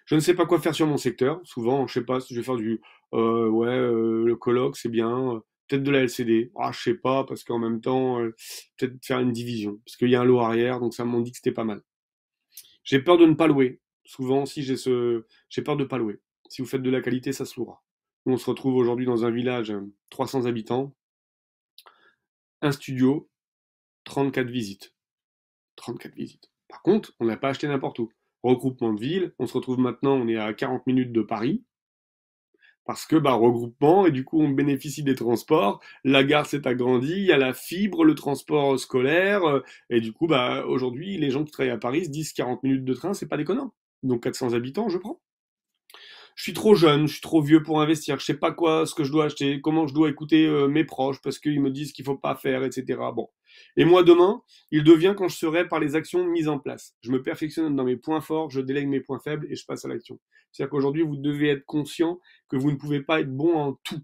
Je ne sais pas quoi faire sur mon secteur. Souvent, je sais pas si je vais faire le coloc, c'est bien. Peut-être de la LCD. Ah, je sais pas, parce qu'en même temps, peut-être faire une division. Parce qu'il y a un lot arrière, donc ça m'ont dit que c'était pas mal. J'ai peur de ne pas louer. Souvent, si j'ai peur de ne pas louer. Si vous faites de la qualité, ça se louera. Nous, on se retrouve aujourd'hui dans un village, 300 habitants, un studio, 34 visites. 34 visites. Par contre, on n'a pas acheté n'importe où. Regroupement de villes, on se retrouve maintenant, on est à 40 minutes de Paris, parce que regroupement, et du coup on bénéficie des transports, la gare s'est agrandie, il y a la fibre, le transport scolaire, et du coup aujourd'hui les gens qui travaillent à Paris se disent 40 minutes de train, c'est pas déconnant. Donc 400 habitants, je prends. Je suis trop jeune, je suis trop vieux pour investir, je sais pas quoi, ce que je dois acheter, comment je dois écouter mes proches parce qu'ils me disent qu'il faut pas faire, etc. Bon. Et moi demain, il devient quand je serai par les actions mises en place. Je me perfectionne dans mes points forts, je délègue mes points faibles et je passe à l'action. C'est-à-dire qu'aujourd'hui, vous devez être conscient que vous ne pouvez pas être bon en tout.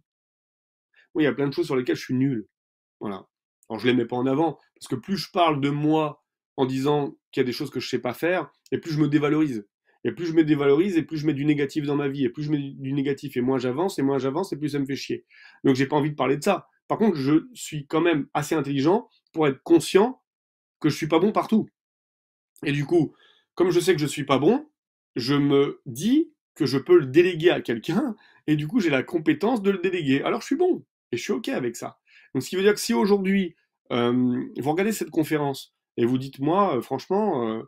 Oui, il y a plein de choses sur lesquelles je suis nul. Voilà. Alors je les mets pas en avant parce que plus je parle de moi en disant qu'il y a des choses que je sais pas faire, et plus je me dévalorise. Et plus je me dévalorise, et plus je mets du négatif dans ma vie, et plus je mets du négatif, et moins j'avance, et plus ça me fait chier. Donc j'ai pas envie de parler de ça. Par contre, je suis quand même assez intelligent pour être conscient que je suis pas bon partout. Et du coup, comme je sais que je suis pas bon, je me dis que je peux le déléguer à quelqu'un, et du coup j'ai la compétence de le déléguer. Alors je suis bon, et je suis ok avec ça. Donc ce qui veut dire que si aujourd'hui vous regardez cette conférence et vous dites moi, franchement,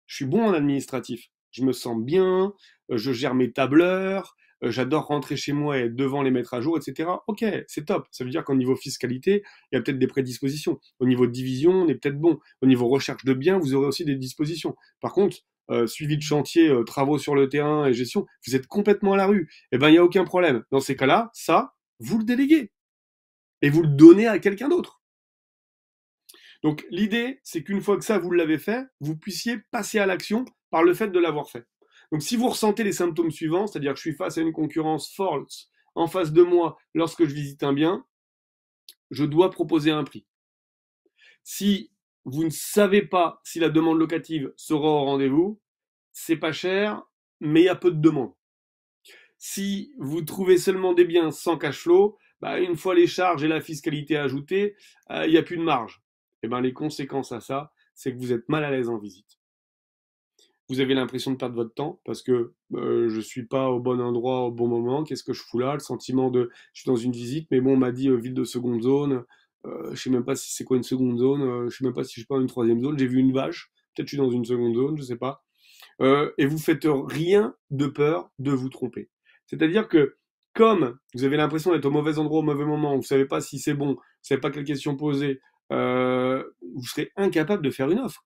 je suis bon en administratif. Je me sens bien, je gère mes tableurs, j'adore rentrer chez moi et être devant les mettre à jour, etc. Ok, c'est top. Ça veut dire qu'au niveau fiscalité, il y a peut-être des prédispositions. Au niveau division, on est peut-être bon. Au niveau recherche de biens, vous aurez aussi des dispositions. Par contre, suivi de chantier, travaux sur le terrain et gestion, vous êtes complètement à la rue. Eh ben, il n'y a aucun problème. Dans ces cas-là, ça, vous le déléguez. Et vous le donnez à quelqu'un d'autre. Donc l'idée, c'est qu'une fois que ça, vous l'avez fait, vous puissiez passer à l'action par le fait de l'avoir fait. Donc si vous ressentez les symptômes suivants, c'est-à-dire que je suis face à une concurrence forte en face de moi lorsque je visite un bien, je dois proposer un prix. Si vous ne savez pas si la demande locative sera au rendez-vous, c'est pas cher, mais il y a peu de demandes. Si vous trouvez seulement des biens sans cash flow, une fois les charges et la fiscalité ajoutées, il n'y a plus de marge. Et les conséquences à ça, c'est que vous êtes mal à l'aise en visite. Vous avez l'impression de perdre votre temps parce que je suis pas au bon endroit au bon moment. Qu'est-ce que je fous là? Le sentiment de je suis dans une visite, mais bon, on m'a dit ville de seconde zone. Je sais même pas si c'est quoi une seconde zone. Je sais même pas si je suis pas dans une troisième zone. J'ai vu une vache. Peut-être je suis dans une seconde zone, je sais pas. Et vous faites rien de peur de vous tromper. C'est-à-dire que comme vous avez l'impression d'être au mauvais endroit au mauvais moment, vous savez pas si c'est bon, vous savez pas quelle question poser, vous serez incapable de faire une offre.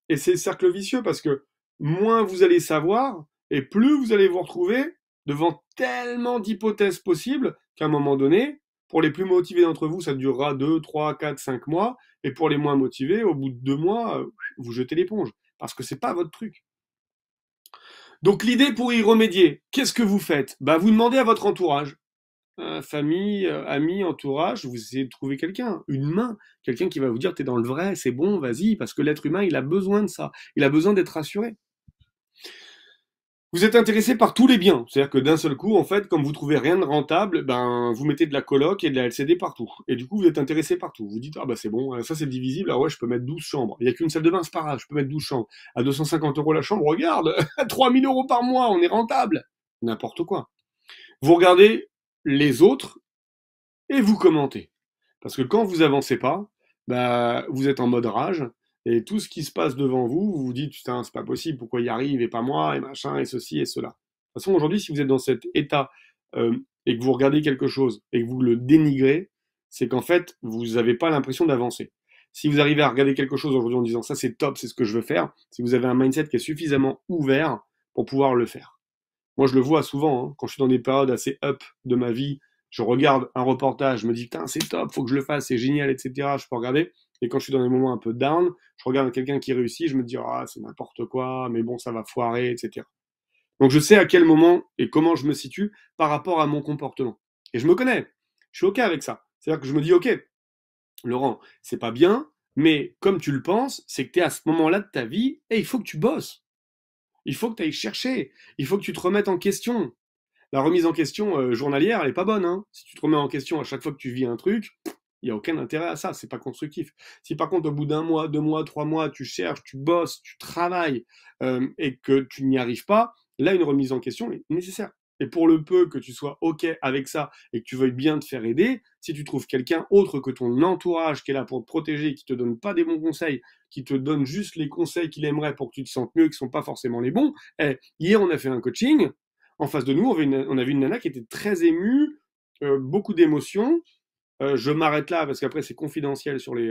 Et c'est le cercle vicieux parce que moins vous allez savoir et plus vous allez vous retrouver devant tellement d'hypothèses possibles qu'à un moment donné, pour les plus motivés d'entre vous, ça durera 2, 3, 4, 5 mois. Et pour les moins motivés, au bout de 2 mois, vous jetez l'éponge. Parce que c'est pas votre truc. Donc l'idée pour y remédier, qu'est-ce que vous faites? Vous demandez à votre entourage. Famille, amis, entourage, vous essayez de trouver quelqu'un, une main, quelqu'un qui va vous dire t'es dans le vrai, c'est bon, vas-y, parce que l'être humain, il a besoin de ça, il a besoin d'être rassuré. Vous êtes intéressé par tous les biens, c'est-à-dire que d'un seul coup, en fait, comme vous trouvez rien de rentable, vous mettez de la coloc et de la LCD partout. Et du coup, vous êtes intéressé partout. Vous dites, c'est bon, ça c'est divisible, ah ouais, je peux mettre 12 chambres. Il n'y a qu'une salle de bain, c'est pas grave, je peux mettre 12 chambres. À 250 € la chambre, regarde, à 3000 € par mois, on est rentable. N'importe quoi. Vous regardez les autres et vous commentez. Parce que quand vous avancez pas, vous êtes en mode rage, et tout ce qui se passe devant vous, vous vous dites, putain, c'est pas possible, pourquoi il arrive et pas moi, et machin, et ceci et cela. De toute façon, aujourd'hui, si vous êtes dans cet état, et que vous regardez quelque chose, et que vous le dénigrez, c'est qu'en fait, vous n'avez pas l'impression d'avancer. Si vous arrivez à regarder quelque chose aujourd'hui en disant, ça c'est top, c'est ce que je veux faire, si vous avez un mindset qui est suffisamment ouvert pour pouvoir le faire. Moi, je le vois souvent, hein, quand je suis dans des périodes assez up de ma vie, je regarde un reportage, je me dis, putain, c'est top, faut que je le fasse, c'est génial, etc. Je peux regarder. Et quand je suis dans des moments un peu down, je regarde quelqu'un qui réussit, je me dis, c'est n'importe quoi, mais bon, ça va foirer, etc. Donc, je sais à quel moment et comment je me situe par rapport à mon comportement. Et je me connais. Je suis OK avec ça. C'est-à-dire que je me dis, OK, Laurent, c'est pas bien, mais comme tu le penses, c'est que tu es à ce moment-là de ta vie et il faut que tu bosses. Il faut que tu ailles chercher. Il faut que tu te remettes en question. La remise en question journalière, elle est pas bonne. Hein. Si tu te remets en question à chaque fois que tu vis un truc, il n'y a aucun intérêt à ça. C'est pas constructif. Si par contre, au bout d'un mois, 2 mois, 3 mois, tu cherches, tu bosses, tu travailles et que tu n'y arrives pas, là, une remise en question est nécessaire. Et pour le peu que tu sois OK avec ça et que tu veuilles bien te faire aider, si tu trouves quelqu'un autre que ton entourage qui est là pour te protéger, qui te donne pas des bons conseils, qui te donne juste les conseils qu'il aimerait pour que tu te sentes mieux, qui sont pas forcément les bons. Hier, on a fait un coaching. En face de nous, on avait une nana qui était très émue, beaucoup d'émotions. Je m'arrête là parce qu'après c'est confidentiel sur les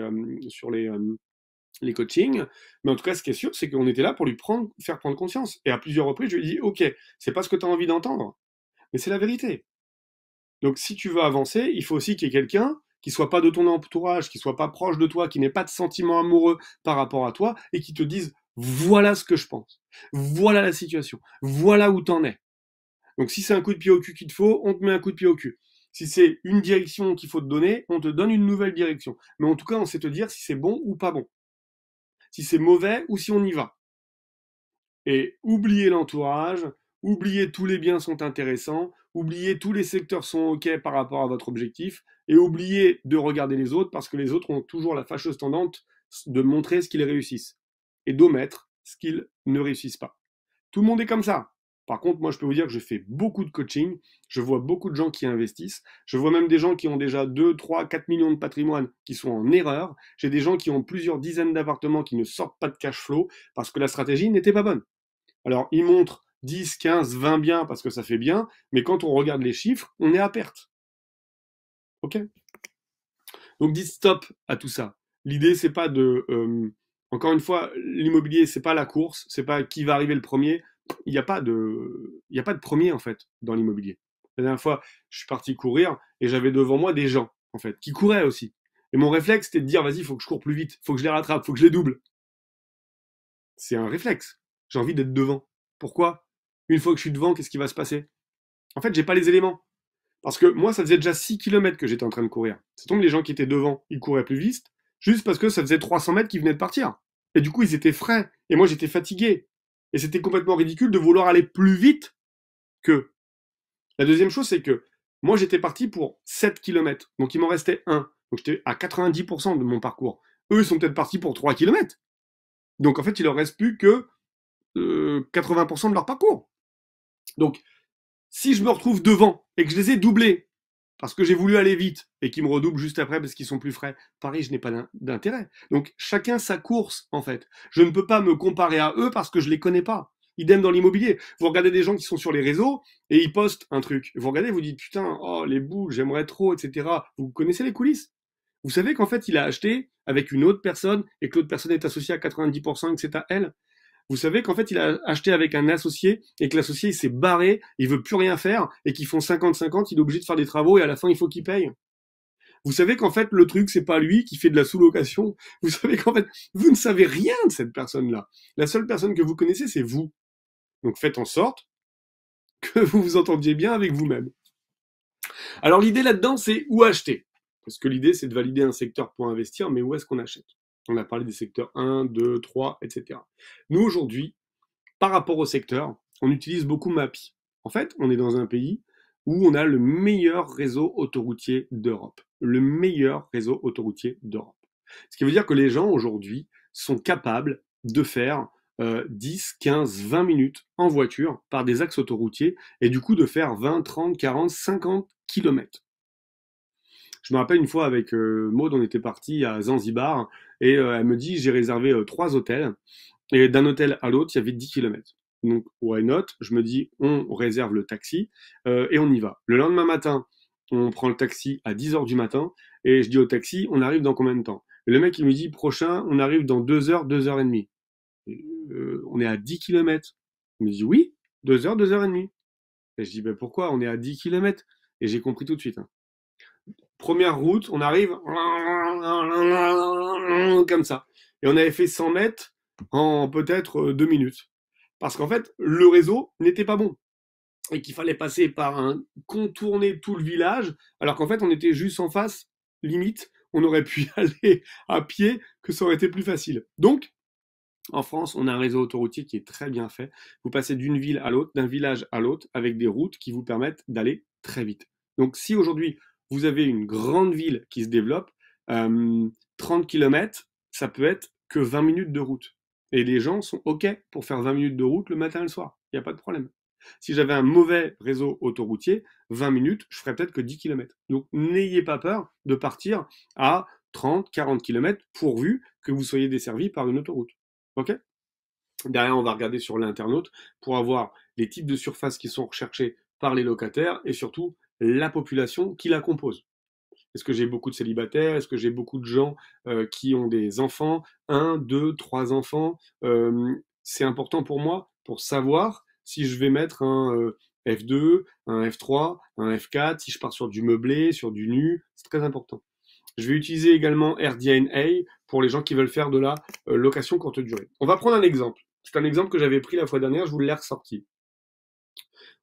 coachings. Mais en tout cas, ce qui est sûr, c'est qu'on était là pour faire prendre conscience. Et à plusieurs reprises, je lui ai dit, OK, c'est pas ce que tu as envie d'entendre, mais c'est la vérité. Donc, si tu veux avancer, il faut aussi qu'il y ait quelqu'un qui soit pas de ton entourage, qui soit pas proche de toi, qui n'ait pas de sentiments amoureux par rapport à toi, et qui te dise, voilà ce que je pense, voilà la situation, voilà où t'en es. Donc, si c'est un coup de pied au cul qu'il te faut, on te met un coup de pied au cul. Si c'est une direction qu'il faut te donner, on te donne une nouvelle direction. Mais en tout cas, on sait te dire si c'est bon ou pas bon, si c'est mauvais ou si on y va. Et oubliez l'entourage, oubliez tous les biens sont intéressants, oubliez tous les secteurs sont OK par rapport à votre objectif, et oubliez de regarder les autres parce que les autres ont toujours la fâcheuse tendance de montrer ce qu'ils réussissent et d'omettre ce qu'ils ne réussissent pas. Tout le monde est comme ça. Par contre, moi, je peux vous dire que je fais beaucoup de coaching, je vois beaucoup de gens qui investissent, je vois même des gens qui ont déjà 2, 3, 4 millions de patrimoine qui sont en erreur, j'ai des gens qui ont plusieurs dizaines d'appartements qui ne sortent pas de cash flow parce que la stratégie n'était pas bonne. Alors, ils montrent 10, 15, 20 biens parce que ça fait bien, mais quand on regarde les chiffres, on est à perte. OK? Donc, dites stop à tout ça. L'idée, c'est pas de... encore une fois, l'immobilier, c'est pas la course, c'est pas qui va arriver le premier. Il n'y a pas de premier, en fait, dans l'immobilier. La dernière fois, je suis parti courir et j'avais devant moi des gens, en fait, qui couraient aussi. Et mon réflexe, c'était de dire, vas-y, il faut que je cours plus vite, il faut que je les rattrape, il faut que je les double. C'est un réflexe. J'ai envie d'être devant. Pourquoi? Une fois que je suis devant, qu'est-ce qui va se passer? En fait, j'ai pas les éléments. Parce que moi, ça faisait déjà 6 kilomètres que j'étais en train de courir. Ça tombe, les gens qui étaient devant, ils couraient plus vite, juste parce que ça faisait 300 mètres qu'ils venaient de partir. Et du coup, ils étaient frais. Et moi, j'étais fatigué. Et c'était complètement ridicule de vouloir aller plus vite qu'eux. La deuxième chose, c'est que moi, j'étais parti pour 7 kilomètres. Donc, il m'en restait un. Donc, j'étais à 90% de mon parcours. Eux, ils sont peut-être partis pour 3 kilomètres. Donc, en fait, il leur reste plus que 80% de leur parcours. Donc, si je me retrouve devant et que je les ai doublés parce que j'ai voulu aller vite et qu'ils me redoublent juste après parce qu'ils sont plus frais, pareil, je n'ai pas d'intérêt. Donc, chacun sa course, en fait. Je ne peux pas me comparer à eux parce que je les connais pas. Idem dans l'immobilier. Vous regardez des gens qui sont sur les réseaux et ils postent un truc. Vous regardez, vous dites, putain, oh, les boules, j'aimerais trop, etc. Vous connaissez les coulisses? Vous savez qu'en fait, il a acheté avec une autre personne et que l'autre personne est associée à 90% et que c'est à elle. Vous savez qu'en fait, il a acheté avec un associé et que l'associé, il s'est barré, il veut plus rien faire et qu'ils font 50-50, il est obligé de faire des travaux et à la fin, il faut qu'il paye. Vous savez qu'en fait, le truc, c'est pas lui qui fait de la sous-location. Vous savez qu'en fait, vous ne savez rien de cette personne-là. La seule personne que vous connaissez, c'est vous. Donc faites en sorte que vous vous entendiez bien avec vous-même. Alors l'idée là-dedans, c'est où acheter. Parce que l'idée, c'est de valider un secteur pour investir, mais où est-ce qu'on achète? On a parlé des secteurs 1, 2, 3, etc. Nous, aujourd'hui, par rapport au secteur, on utilise beaucoup Mappy. En fait, on est dans un pays où on a le meilleur réseau autoroutier d'Europe. Le meilleur réseau autoroutier d'Europe. Ce qui veut dire que les gens aujourd'hui sont capables de faire 10, 15, 20 minutes en voiture par des axes autoroutiers et du coup de faire 20, 30, 40, 50 kilomètres. Je me rappelle une fois avec Maud, on était parti à Zanzibar et elle me dit j'ai réservé 3 hôtels et d'un hôtel à l'autre il y avait 10 kilomètres. Donc why not? Je me dis on réserve le taxi et on y va. Le lendemain matin, on prend le taxi à 10h du matin et je dis au taxi on arrive dans combien de temps? Et le mec il me dit prochain on arrive dans 2 heures, 2 heures et demie. On est à 10 kilomètres. Il me dit oui, 2 heures, 2 heures et demie. Et je dis ben pourquoi? On est à 10 kilomètres. Et j'ai compris tout de suite. Hein. Première route, on arrive comme ça. Et on avait fait 100 mètres en peut-être 2 minutes. Parce qu'en fait, le réseau n'était pas bon. Et qu'il fallait passer par contourner tout le village, alors qu'en fait, on était juste en face, limite, on aurait pu aller à pied, que ça aurait été plus facile. Donc, en France, on a un réseau autoroutier qui est très bien fait. Vous passez d'une ville à l'autre, d'un village à l'autre, avec des routes qui vous permettent d'aller très vite. Donc si aujourd'hui, vous avez une grande ville qui se développe, 30 km, ça peut être que 20 minutes de route. Et les gens sont OK pour faire 20 minutes de route le matin et le soir. Il n'y a pas de problème. Si j'avais un mauvais réseau autoroutier, 20 minutes, je ferais peut-être que 10 km. Donc n'ayez pas peur de partir à 30, 40 km pourvu que vous soyez desservi par une autoroute. Ok? Derrière, on va regarder sur l'internaute pour avoir les types de surfaces qui sont recherchées par les locataires et surtout la population qui la compose. Est-ce que j'ai beaucoup de célibataires? Est-ce que j'ai beaucoup de gens qui ont des enfants? Un, deux, trois enfants? C'est important pour moi pour savoir si je vais mettre un F2, un F3, un F4, si je pars sur du meublé, sur du nu. C'est très important. Je vais utiliser également AirDNA pour les gens qui veulent faire de la location courte durée. On va prendre un exemple. C'est un exemple que j'avais pris la fois dernière, je vous l'ai ressorti.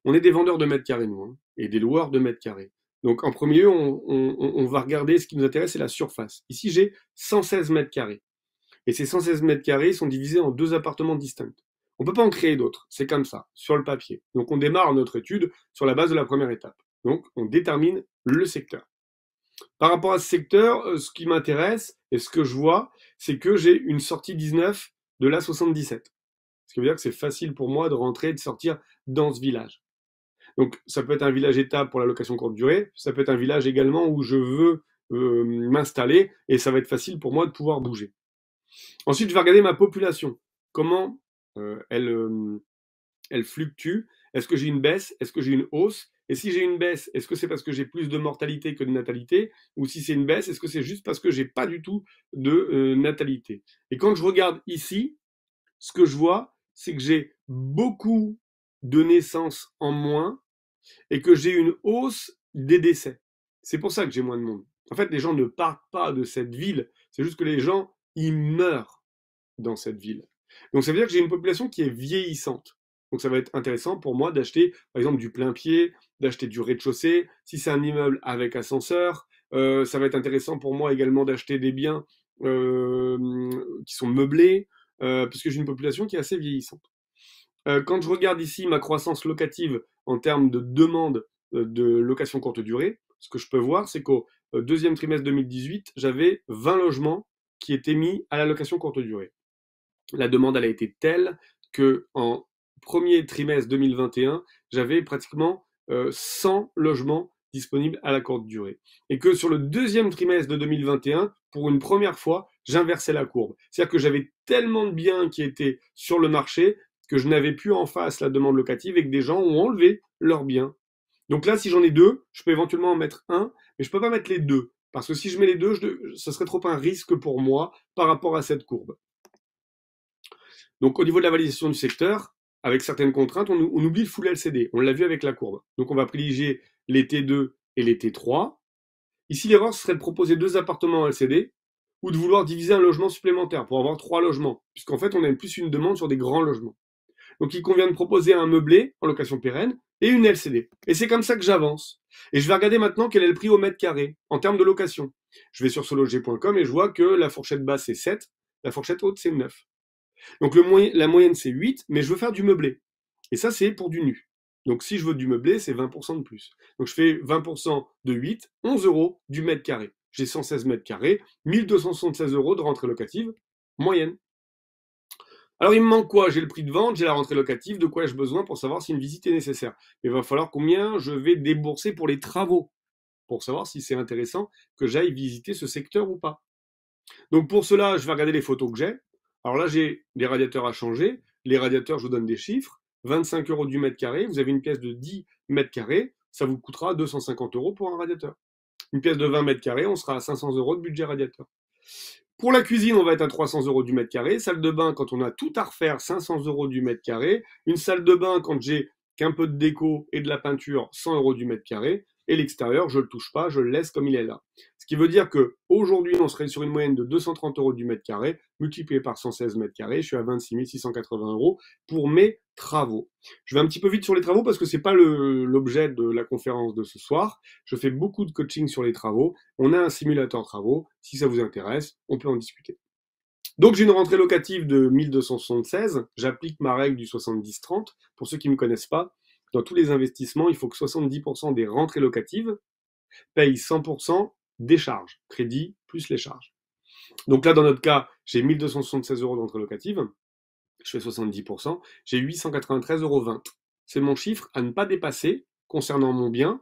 On est des vendeurs de mètres carrés, nous, hein, et des loueurs de mètres carrés. Donc, en premier lieu, on va regarder ce qui nous intéresse, c'est la surface. Ici, j'ai 116 mètres carrés. Et ces 116 mètres carrés sont divisés en deux appartements distincts. On ne peut pas en créer d'autres. C'est comme ça, sur le papier. Donc, on démarre notre étude sur la base de la première étape. Donc, on détermine le secteur. Par rapport à ce secteur, ce qui m'intéresse et ce que je vois, c'est que j'ai une sortie 19 de la 77. Ce qui veut dire que c'est facile pour moi de rentrer et de sortir dans ce village. Donc, ça peut être un village étape pour la location courte durée, ça peut être un village également où je veux m'installer et ça va être facile pour moi de pouvoir bouger. Ensuite, je vais regarder ma population. Comment elle fluctue. Est-ce que j'ai une baisse? Est-ce que j'ai une hausse? Et si j'ai une baisse, est-ce que c'est parce que j'ai plus de mortalité que de natalité? Ou si c'est une baisse, est-ce que c'est juste parce que j'ai pas du tout de natalité? Et quand je regarde ici, ce que je vois, c'est que j'ai beaucoup de naissances en moins et que j'ai une hausse des décès. C'est pour ça que j'ai moins de monde. En fait, les gens ne partent pas de cette ville, c'est juste que les gens, ils meurent dans cette ville. Donc ça veut dire que j'ai une population qui est vieillissante. Donc ça va être intéressant pour moi d'acheter, par exemple, du plein pied, d'acheter du rez-de-chaussée. Si c'est un immeuble avec ascenseur, ça va être intéressant pour moi également d'acheter des biens qui sont meublés, puisque j'ai une population qui est assez vieillissante. Quand je regarde ici ma croissance locative en termes de demande de location courte durée, ce que je peux voir, c'est qu'au deuxième trimestre 2018, j'avais 20 logements qui étaient mis à la location courte durée. La demande elle a été telle que en premier trimestre 2021, j'avais pratiquement 100 logements disponibles à la courte durée. Et que sur le deuxième trimestre de 2021, pour une première fois, j'inversais la courbe. C'est-à-dire que j'avais tellement de biens qui étaient sur le marché que je n'avais plus en face la demande locative et que des gens ont enlevé leurs biens. Donc là, si j'en ai deux, je peux éventuellement en mettre un, mais je peux pas mettre les deux. Parce que si je mets les deux, ce serait trop un risque pour moi par rapport à cette courbe. Donc au niveau de la validation du secteur, avec certaines contraintes, on oublie le full LCD. On l'a vu avec la courbe. Donc on va privilégier les T2 et les T3. Ici, l'erreur serait de proposer deux appartements en LCD ou de vouloir diviser un logement supplémentaire pour avoir trois logements, puisqu'en fait, on a plus une demande sur des grands logements. Donc il convient de proposer un meublé en location pérenne et une LCD. Et c'est comme ça que j'avance. Et je vais regarder maintenant quel est le prix au mètre carré en termes de location. Je vais sur sologer.com et je vois que la fourchette basse c'est 7, la fourchette haute c'est 9. Donc la moyenne c'est 8, mais je veux faire du meublé. Et ça c'est pour du nu. Donc si je veux du meublé, c'est 20% de plus. Donc je fais 20% de 8, 11 euros du mètre carré. J'ai 116 mètres carrés, 1276 euros de rentrée locative, moyenne. Alors il me manque quoi? J'ai le prix de vente, j'ai la rentrée locative, de quoi ai-je besoin pour savoir si une visite est nécessaire? Il va falloir combien je vais débourser pour les travaux, pour savoir si c'est intéressant que j'aille visiter ce secteur ou pas. Donc pour cela, je vais regarder les photos que j'ai. Alors là, j'ai des radiateurs à changer. Les radiateurs, je vous donne des chiffres. 25 euros du mètre carré. Vous avez une pièce de 10 mètres carrés. Ça vous coûtera 250 euros pour un radiateur. Une pièce de 20 mètres carrés, on sera à 500 euros de budget radiateur. Pour la cuisine, on va être à 300 euros du mètre carré. Salle de bain, quand on a tout à refaire, 500 euros du mètre carré. Une salle de bain, quand j'ai qu'un peu de déco et de la peinture, 100 euros du mètre carré. Et l'extérieur, je le touche pas, je le laisse comme il est là. Ce qui veut dire que aujourd'hui, on serait sur une moyenne de 230 euros du mètre carré, multiplié par 116 mètres carrés. Je suis à 26 680 euros pour mes travaux. Je vais un petit peu vite sur les travaux parce que c'est pas l'objet de la conférence de ce soir. Je fais beaucoup de coaching sur les travaux. On a un simulateur travaux. Si ça vous intéresse, on peut en discuter. Donc j'ai une rentrée locative de 1276. J'applique ma règle du 70-30. Pour ceux qui ne me connaissent pas, dans tous les investissements, il faut que 70% des rentrées locatives payent 100% des charges, crédit plus les charges. Donc là, dans notre cas, j'ai 1276 euros d'entrée locative, je fais 70%, j'ai 893,20 euros. c'est mon chiffre à ne pas dépasser concernant mon bien,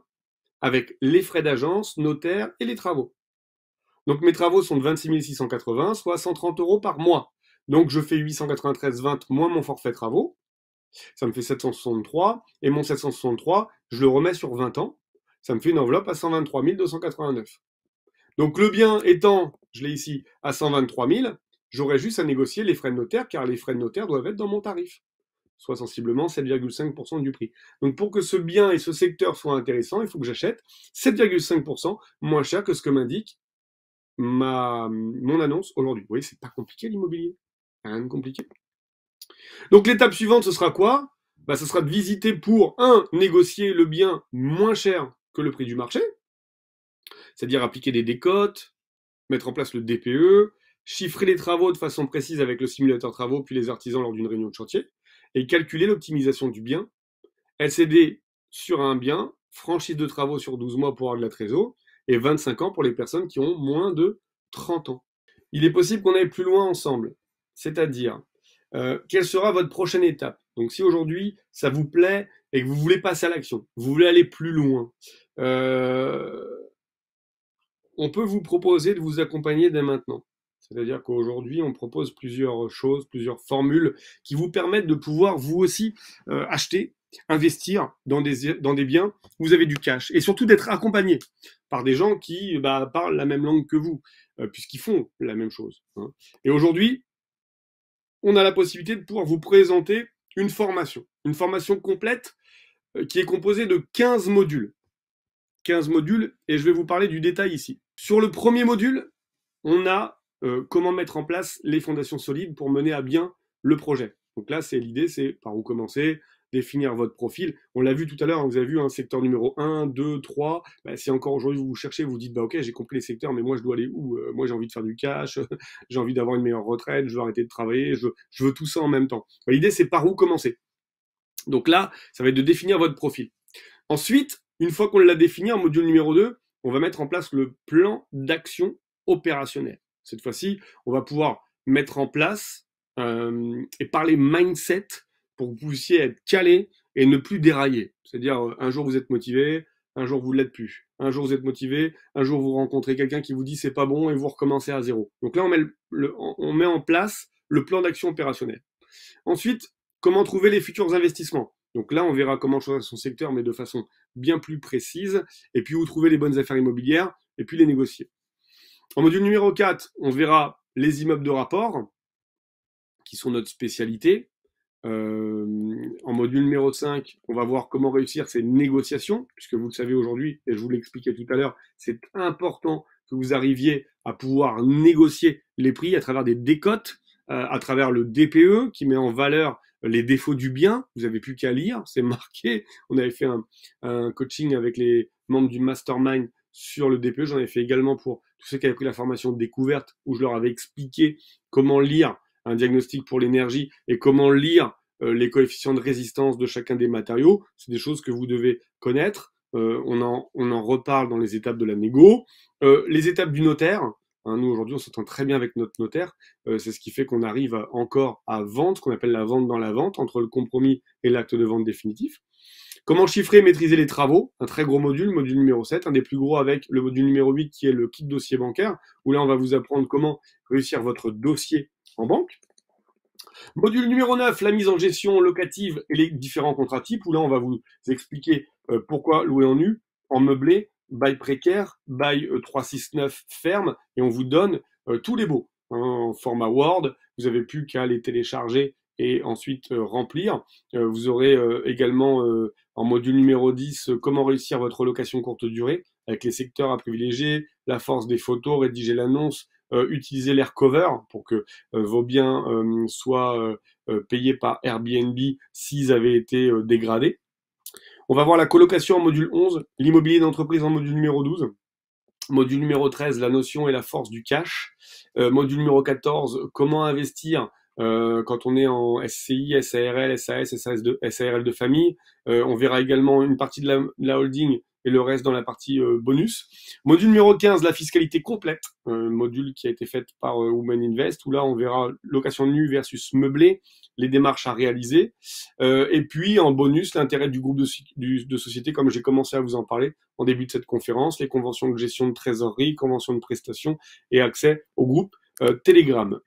avec les frais d'agence, notaire et les travaux. Donc mes travaux sont de 26 680, soit 130 euros par mois. Donc je fais 893,20 moins mon forfait travaux, ça me fait 763, et mon 763, je le remets sur 20 ans, ça me fait une enveloppe à 123 289. Donc le bien étant, je l'ai ici, à 123 000, j'aurais juste à négocier les frais de notaire, car les frais de notaire doivent être dans mon tarif, soit sensiblement 7,5% du prix. Donc pour que ce bien et ce secteur soient intéressants, il faut que j'achète 7,5% moins cher que ce que m'indique mon annonce aujourd'hui. Vous voyez, c'est pas compliqué l'immobilier. Rien de compliqué. Donc l'étape suivante, ce sera quoi? Ce sera de visiter pour, négocier le bien moins cher que le prix du marché, c'est-à-dire appliquer des décotes, mettre en place le DPE, chiffrer les travaux de façon précise avec le simulateur travaux, puis les artisans lors d'une réunion de chantier, et calculer l'optimisation du bien, LCD sur un bien, franchise de travaux sur 12 mois pour avoir de la trésor, et 25 ans pour les personnes qui ont moins de 30 ans. Il est possible qu'on aille plus loin ensemble, c'est-à-dire, quelle sera votre prochaine étape? Donc si aujourd'hui ça vous plaît et que vous voulez passer à l'action, vous voulez aller plus loin, on peut vous proposer de vous accompagner dès maintenant. C'est-à-dire qu'aujourd'hui, on propose plusieurs choses, plusieurs formules qui vous permettent de pouvoir vous aussi acheter, investir dans des biens où vous avez du cash. Et surtout d'être accompagné par des gens qui parlent la même langue que vous, puisqu'ils font la même chose. Hein. Et aujourd'hui, on a la possibilité de pouvoir vous présenter une formation complète qui est composée de 15 modules. 15 modules, et je vais vous parler du détail ici. Sur le premier module, on a comment mettre en place les fondations solides pour mener à bien le projet. Donc là, l'idée, c'est par où commencer, définir votre profil. On l'a vu tout à l'heure, hein, vous avez vu un secteur numéro 1, 2, 3. Si encore aujourd'hui vous cherchez, vous dites, ok, j'ai compris les secteurs, mais moi je dois aller où? Moi j'ai envie de faire du cash, j'ai envie d'avoir une meilleure retraite, je veux arrêter de travailler, je veux tout ça en même temps. L'idée, c'est par où commencer. Donc là, ça va être de définir votre profil. Ensuite, une fois qu'on l'a défini en module numéro 2, on va mettre en place le plan d'action opérationnel. Cette fois-ci, on va pouvoir mettre en place et parler mindset pour que vous puissiez être calé et ne plus dérailler. C'est-à-dire, un jour vous êtes motivé, un jour vous ne l'êtes plus. Un jour vous êtes motivé, un jour vous rencontrez quelqu'un qui vous dit c'est pas bon et vous recommencez à zéro. Donc là, on met en place le plan d'action opérationnel. Ensuite, comment trouver les futurs investissements? Donc là, on verra comment choisir son secteur, mais de façon bien plus précise, et puis où trouver les bonnes affaires immobilières, et puis les négocier. En module numéro 4, on verra les immeubles de rapport, qui sont notre spécialité. En module numéro 5, on va voir comment réussir ces négociations, puisque vous le savez aujourd'hui, et je vous l'expliquais tout à l'heure, c'est important que vous arriviez à pouvoir négocier les prix à travers des décotes, à travers le DPE qui met en valeur les défauts du bien. Vous n'avez plus qu'à lire, c'est marqué. On avait fait un coaching avec les membres du mastermind sur le DPE. J'en ai fait également pour tous ceux qui avaient pris la formation découverte où je leur avais expliqué comment lire un diagnostic pour l'énergie et comment lire les coefficients de résistance de chacun des matériaux. C'est des choses que vous devez connaître. On en reparle dans les étapes de la négo. Les étapes du notaire. Hein, nous, aujourd'hui, on s'entend très bien avec notre notaire. C'est ce qui fait qu'on arrive encore à vendre, ce qu'on appelle la vente dans la vente, entre le compromis et l'acte de vente définitif. Comment chiffrer et maîtriser les travaux? Un très gros module, module numéro 7, un des plus gros avec le module numéro 8 qui est le kit dossier bancaire, où là, on va vous apprendre comment réussir votre dossier en banque. Module numéro 9, la mise en gestion locative et les différents contrats types, où là, on va vous expliquer pourquoi louer en nu, en meublé, bail précaire, bail 369 ferme, et on vous donne tous les baux en format Word. Vous n'avez plus qu'à les télécharger et ensuite remplir. Vous aurez également en module numéro 10 comment réussir votre location courte durée avec les secteurs à privilégier, la force des photos, rédiger l'annonce, utiliser l'air cover pour que vos biens soient payés par Airbnb s'ils avaient été dégradés. On va voir la colocation en module 11, l'immobilier d'entreprise en module numéro 12. Module numéro 13, la notion et la force du cash. Module numéro 14, comment investir quand on est en SCI, SARL, SAS, SARL de famille. On verra également une partie de la holding et le reste dans la partie bonus. Module numéro 15, la fiscalité complète, module qui a été fait par Women Invest, où là on verra location nue versus meublé, les démarches à réaliser, et puis en bonus l'intérêt du groupe de société, comme j'ai commencé à vous en parler en début de cette conférence, les conventions de gestion de trésorerie, conventions de prestation et accès au groupe Telegram.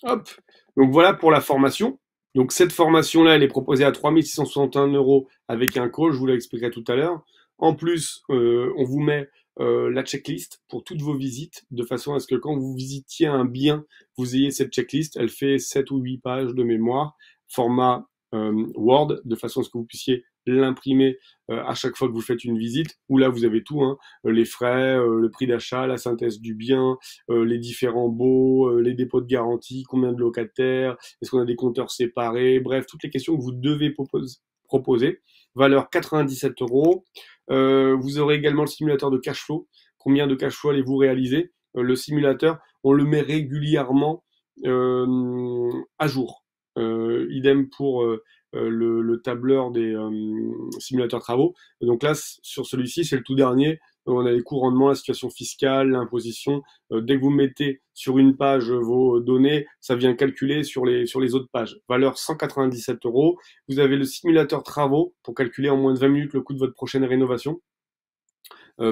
Hop. Donc voilà pour la formation. Donc cette formation-là, elle est proposée à 3 661 € avec un call, je vous l'expliquerai tout à l'heure. En plus, on vous met la checklist pour toutes vos visites, de façon à ce que quand vous visitiez un bien, vous ayez cette checklist. Elle fait 7 ou 8 pages de mémoire, format Word, de façon à ce que vous puissiez l'imprimer à chaque fois que vous faites une visite, où là vous avez tout, hein, les frais, le prix d'achat, la synthèse du bien, les différents baux, les dépôts de garantie, combien de locataires, est-ce qu'on a des compteurs séparés, bref, toutes les questions que vous devez proposer. Valeur 97 €. Vous aurez également le simulateur de cash flow. Combien de cash flow allez-vous réaliser? Le simulateur, on le met régulièrement à jour. Idem pour le tableur des simulateurs travaux. Donc là, sur celui-ci, c'est le tout dernier. On a les coûts, rendements, la situation fiscale, l'imposition. Dès que vous mettez sur une page vos données, ça vient calculer sur les autres pages. Valeur 197 €. Vous avez le simulateur travaux pour calculer en moins de 20 minutes le coût de votre prochaine rénovation.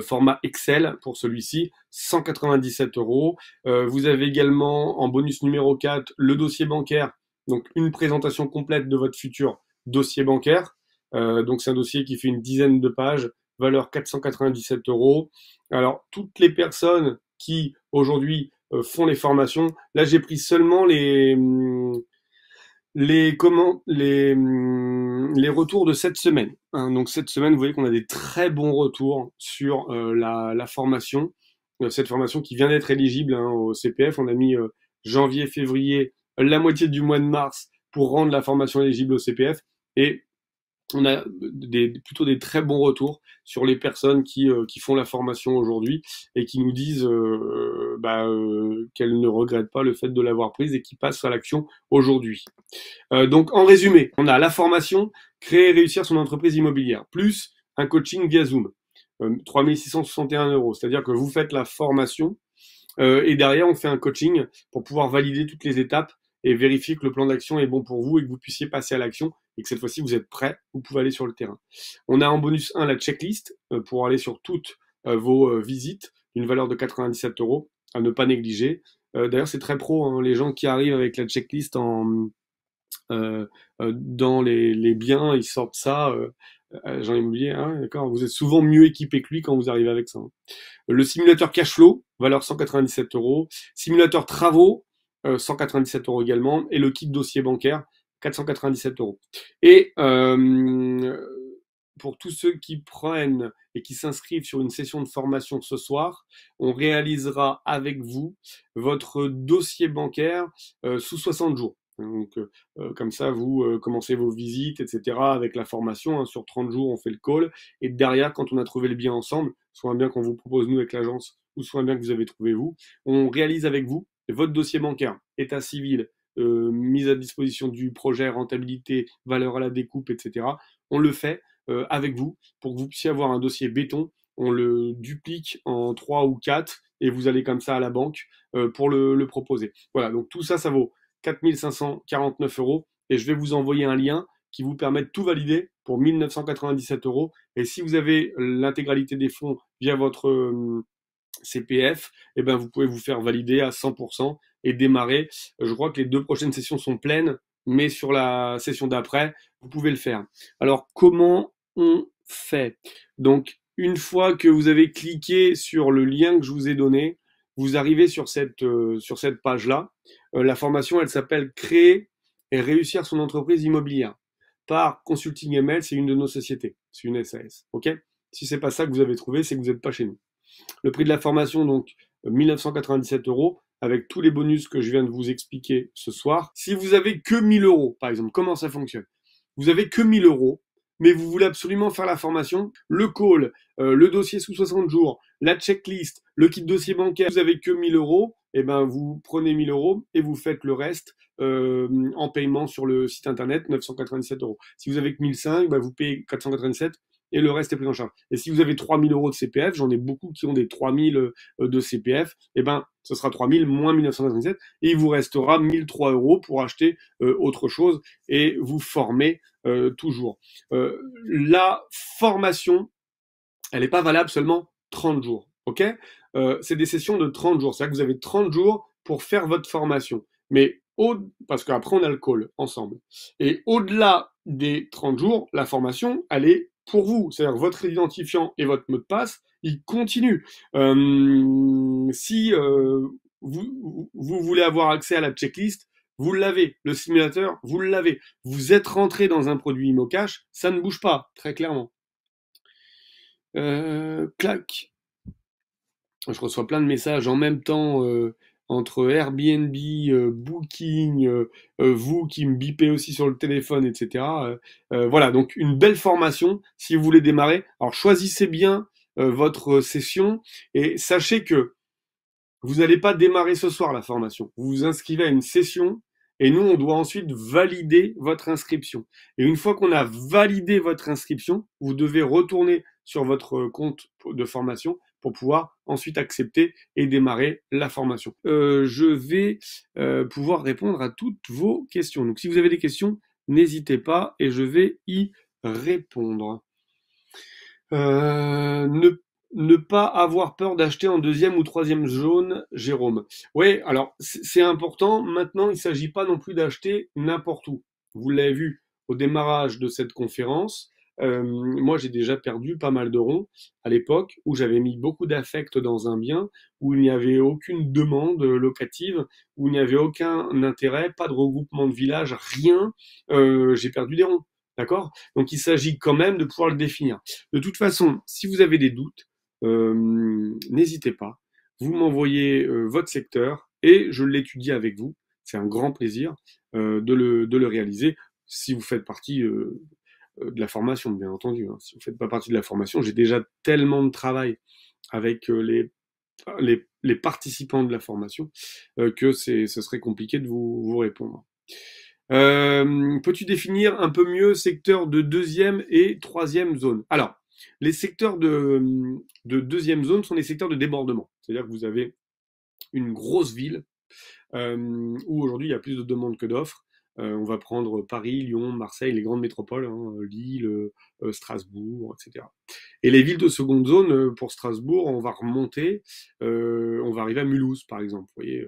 Format Excel pour celui-ci, 197 €. Vous avez également en bonus numéro 4 le dossier bancaire, donc une présentation complète de votre futur dossier bancaire. Donc c'est un dossier qui fait une dizaine de pages, valeur 497 €. Alors toutes les personnes qui aujourd'hui font les formations, là j'ai pris seulement les retours de cette semaine. Hein. Donc cette semaine, vous voyez qu'on a des très bons retours sur la formation. Cette formation qui vient d'être éligible au CPF. On a mis janvier, février, la moitié du mois de mars pour rendre la formation éligible au CPF. Et on a plutôt des très bons retours sur les personnes qui font la formation aujourd'hui et qui nous disent qu'elles ne regrettent pas le fait de l'avoir prise et qui passent à l'action aujourd'hui. Donc en résumé, on a la formation, créer et réussir son entreprise immobilière, plus un coaching via Zoom, 3 661 €. C'est-à-dire que vous faites la formation et derrière on fait un coaching pour pouvoir valider toutes les étapes et vérifier que le plan d'action est bon pour vous et que vous puissiez passer à l'action et que cette fois-ci vous êtes prêt, vous pouvez aller sur le terrain. On a en bonus 1 la checklist pour aller sur toutes vos visites, d'une valeur de 97 € à ne pas négliger. D'ailleurs c'est très pro, hein, les gens qui arrivent avec la checklist dans les biens, ils sortent ça, agent immobilier, hein, d'accord, vous êtes souvent mieux équipé que lui quand vous arrivez avec ça. Hein. Le simulateur cash flow, valeur 197 €. Simulateur travaux, 197 € également. Et le kit dossier bancaire, 497 €. Et pour tous ceux qui prennent et qui s'inscrivent sur une session de formation ce soir, on réalisera avec vous votre dossier bancaire sous 60 jours. Donc, comme ça, vous commencez vos visites, etc. avec la formation. Hein, sur 30 jours, on fait le call. Et derrière, quand on a trouvé le bien ensemble, soit un bien qu'on vous propose nous avec l'agence, ou soit un bien que vous avez trouvé vous, on réalise avec vous votre dossier bancaire, état civil, mise à disposition du projet, rentabilité, valeur à la découpe, etc. On le fait avec vous pour que vous puissiez avoir un dossier béton. On le duplique en 3 ou 4 et vous allez comme ça à la banque pour le proposer. Voilà, donc tout ça, ça vaut 4 549 € et je vais vous envoyer un lien qui vous permet de tout valider pour 1 997 €. Et si vous avez l'intégralité des fonds via votre CPF, eh ben vous pouvez vous faire valider à 100% et démarrer. Je crois que les 2 prochaines sessions sont pleines, mais sur la session d'après, vous pouvez le faire. Alors, comment on fait? Donc, une fois que vous avez cliqué sur le lien que je vous ai donné, vous arrivez sur cette page-là. La formation, elle s'appelle Créer et réussir son entreprise immobilière. Par Consulting ML, c'est une de nos sociétés. C'est une SAS. OK? Si c'est pas ça que vous avez trouvé, c'est que vous n'êtes pas chez nous. Le prix de la formation, donc 1 997 € avec tous les bonus que je viens de vous expliquer ce soir. Si vous avez que 1 000 €, par exemple, comment ça fonctionne? Vous avez que 1 000 €, mais vous voulez absolument faire la formation, le call, le dossier sous 60 jours, la checklist, le kit dossier bancaire, vous avez que 1 000 €, et ben vous prenez 1 000 € et vous faites le reste en paiement sur le site internet, 997 €. Si vous avez que 1 500, ben vous payez 497 et le reste est pris en charge. Et si vous avez 3 000 euros de CPF, j'en ai beaucoup qui ont des 3 000 de CPF, et ben ce sera 3 000 moins 1997 et il vous restera 1 003 euros pour acheter autre chose et vous former toujours. La formation, elle n'est pas valable seulement 30 jours, ok? C'est des sessions de 30 jours, c'est-à-dire que vous avez 30 jours pour faire votre formation. Mais parce qu'après on a le call ensemble. Et au-delà des 30 jours, la formation, elle est pour vous. C'est-à-dire que votre identifiant et votre mot de passe, ils continuent. Si vous voulez avoir accès à la checklist, vous l'avez. Le simulateur, vous l'avez. Vous êtes rentré dans un produit ImoCash, ça ne bouge pas, très clairement. Clac. Je reçois plein de messages en même temps entre Airbnb, Booking, vous qui me bipez aussi sur le téléphone, etc. Voilà, donc une belle formation si vous voulez démarrer. Alors choisissez bien votre session et sachez que vous n'allez pas démarrer ce soir la formation. Vous vous inscrivez à une session et nous, on doit ensuite valider votre inscription. Et une fois qu'on a validé votre inscription, vous devez retourner sur votre compte de formation pour pouvoir ensuite accepter et démarrer la formation. Je vais pouvoir répondre à toutes vos questions. Donc si vous avez des questions, n'hésitez pas et je vais y répondre. Ne pas avoir peur d'acheter en deuxième ou troisième zone, Jérôme. Oui, alors c'est important. Maintenant, il ne s'agit pas non plus d'acheter n'importe où. Vous l'avez vu au démarrage de cette conférence. Moi, j'ai déjà perdu pas mal de ronds à l'époque où j'avais mis beaucoup d'affect dans un bien, où il n'y avait aucune demande locative, où il n'y avait aucun intérêt, pas de regroupement de village, rien. J'ai perdu des ronds. D'accord? Donc, il s'agit quand même de pouvoir le définir. De toute façon, si vous avez des doutes, n'hésitez pas. Vous m'envoyez votre secteur et je l'étudie avec vous. C'est un grand plaisir de le réaliser. Si vous faites partie de la formation, bien entendu. Hein. Si vous ne faites pas partie de la formation, j'ai déjà tellement de travail avec les participants de la formation que ce serait compliqué de vous répondre. Peux-tu définir un peu mieux secteur de deuxième et troisième zone? Alors, les secteurs de deuxième zone sont les secteurs de débordement. C'est-à-dire que vous avez une grosse ville où aujourd'hui il y a plus de demandes que d'offres. On va prendre Paris, Lyon, Marseille, les grandes métropoles, hein, Lille, Strasbourg, etc. Et les villes de seconde zone, pour Strasbourg, on va remonter, on va arriver à Mulhouse, par exemple. Vous voyez,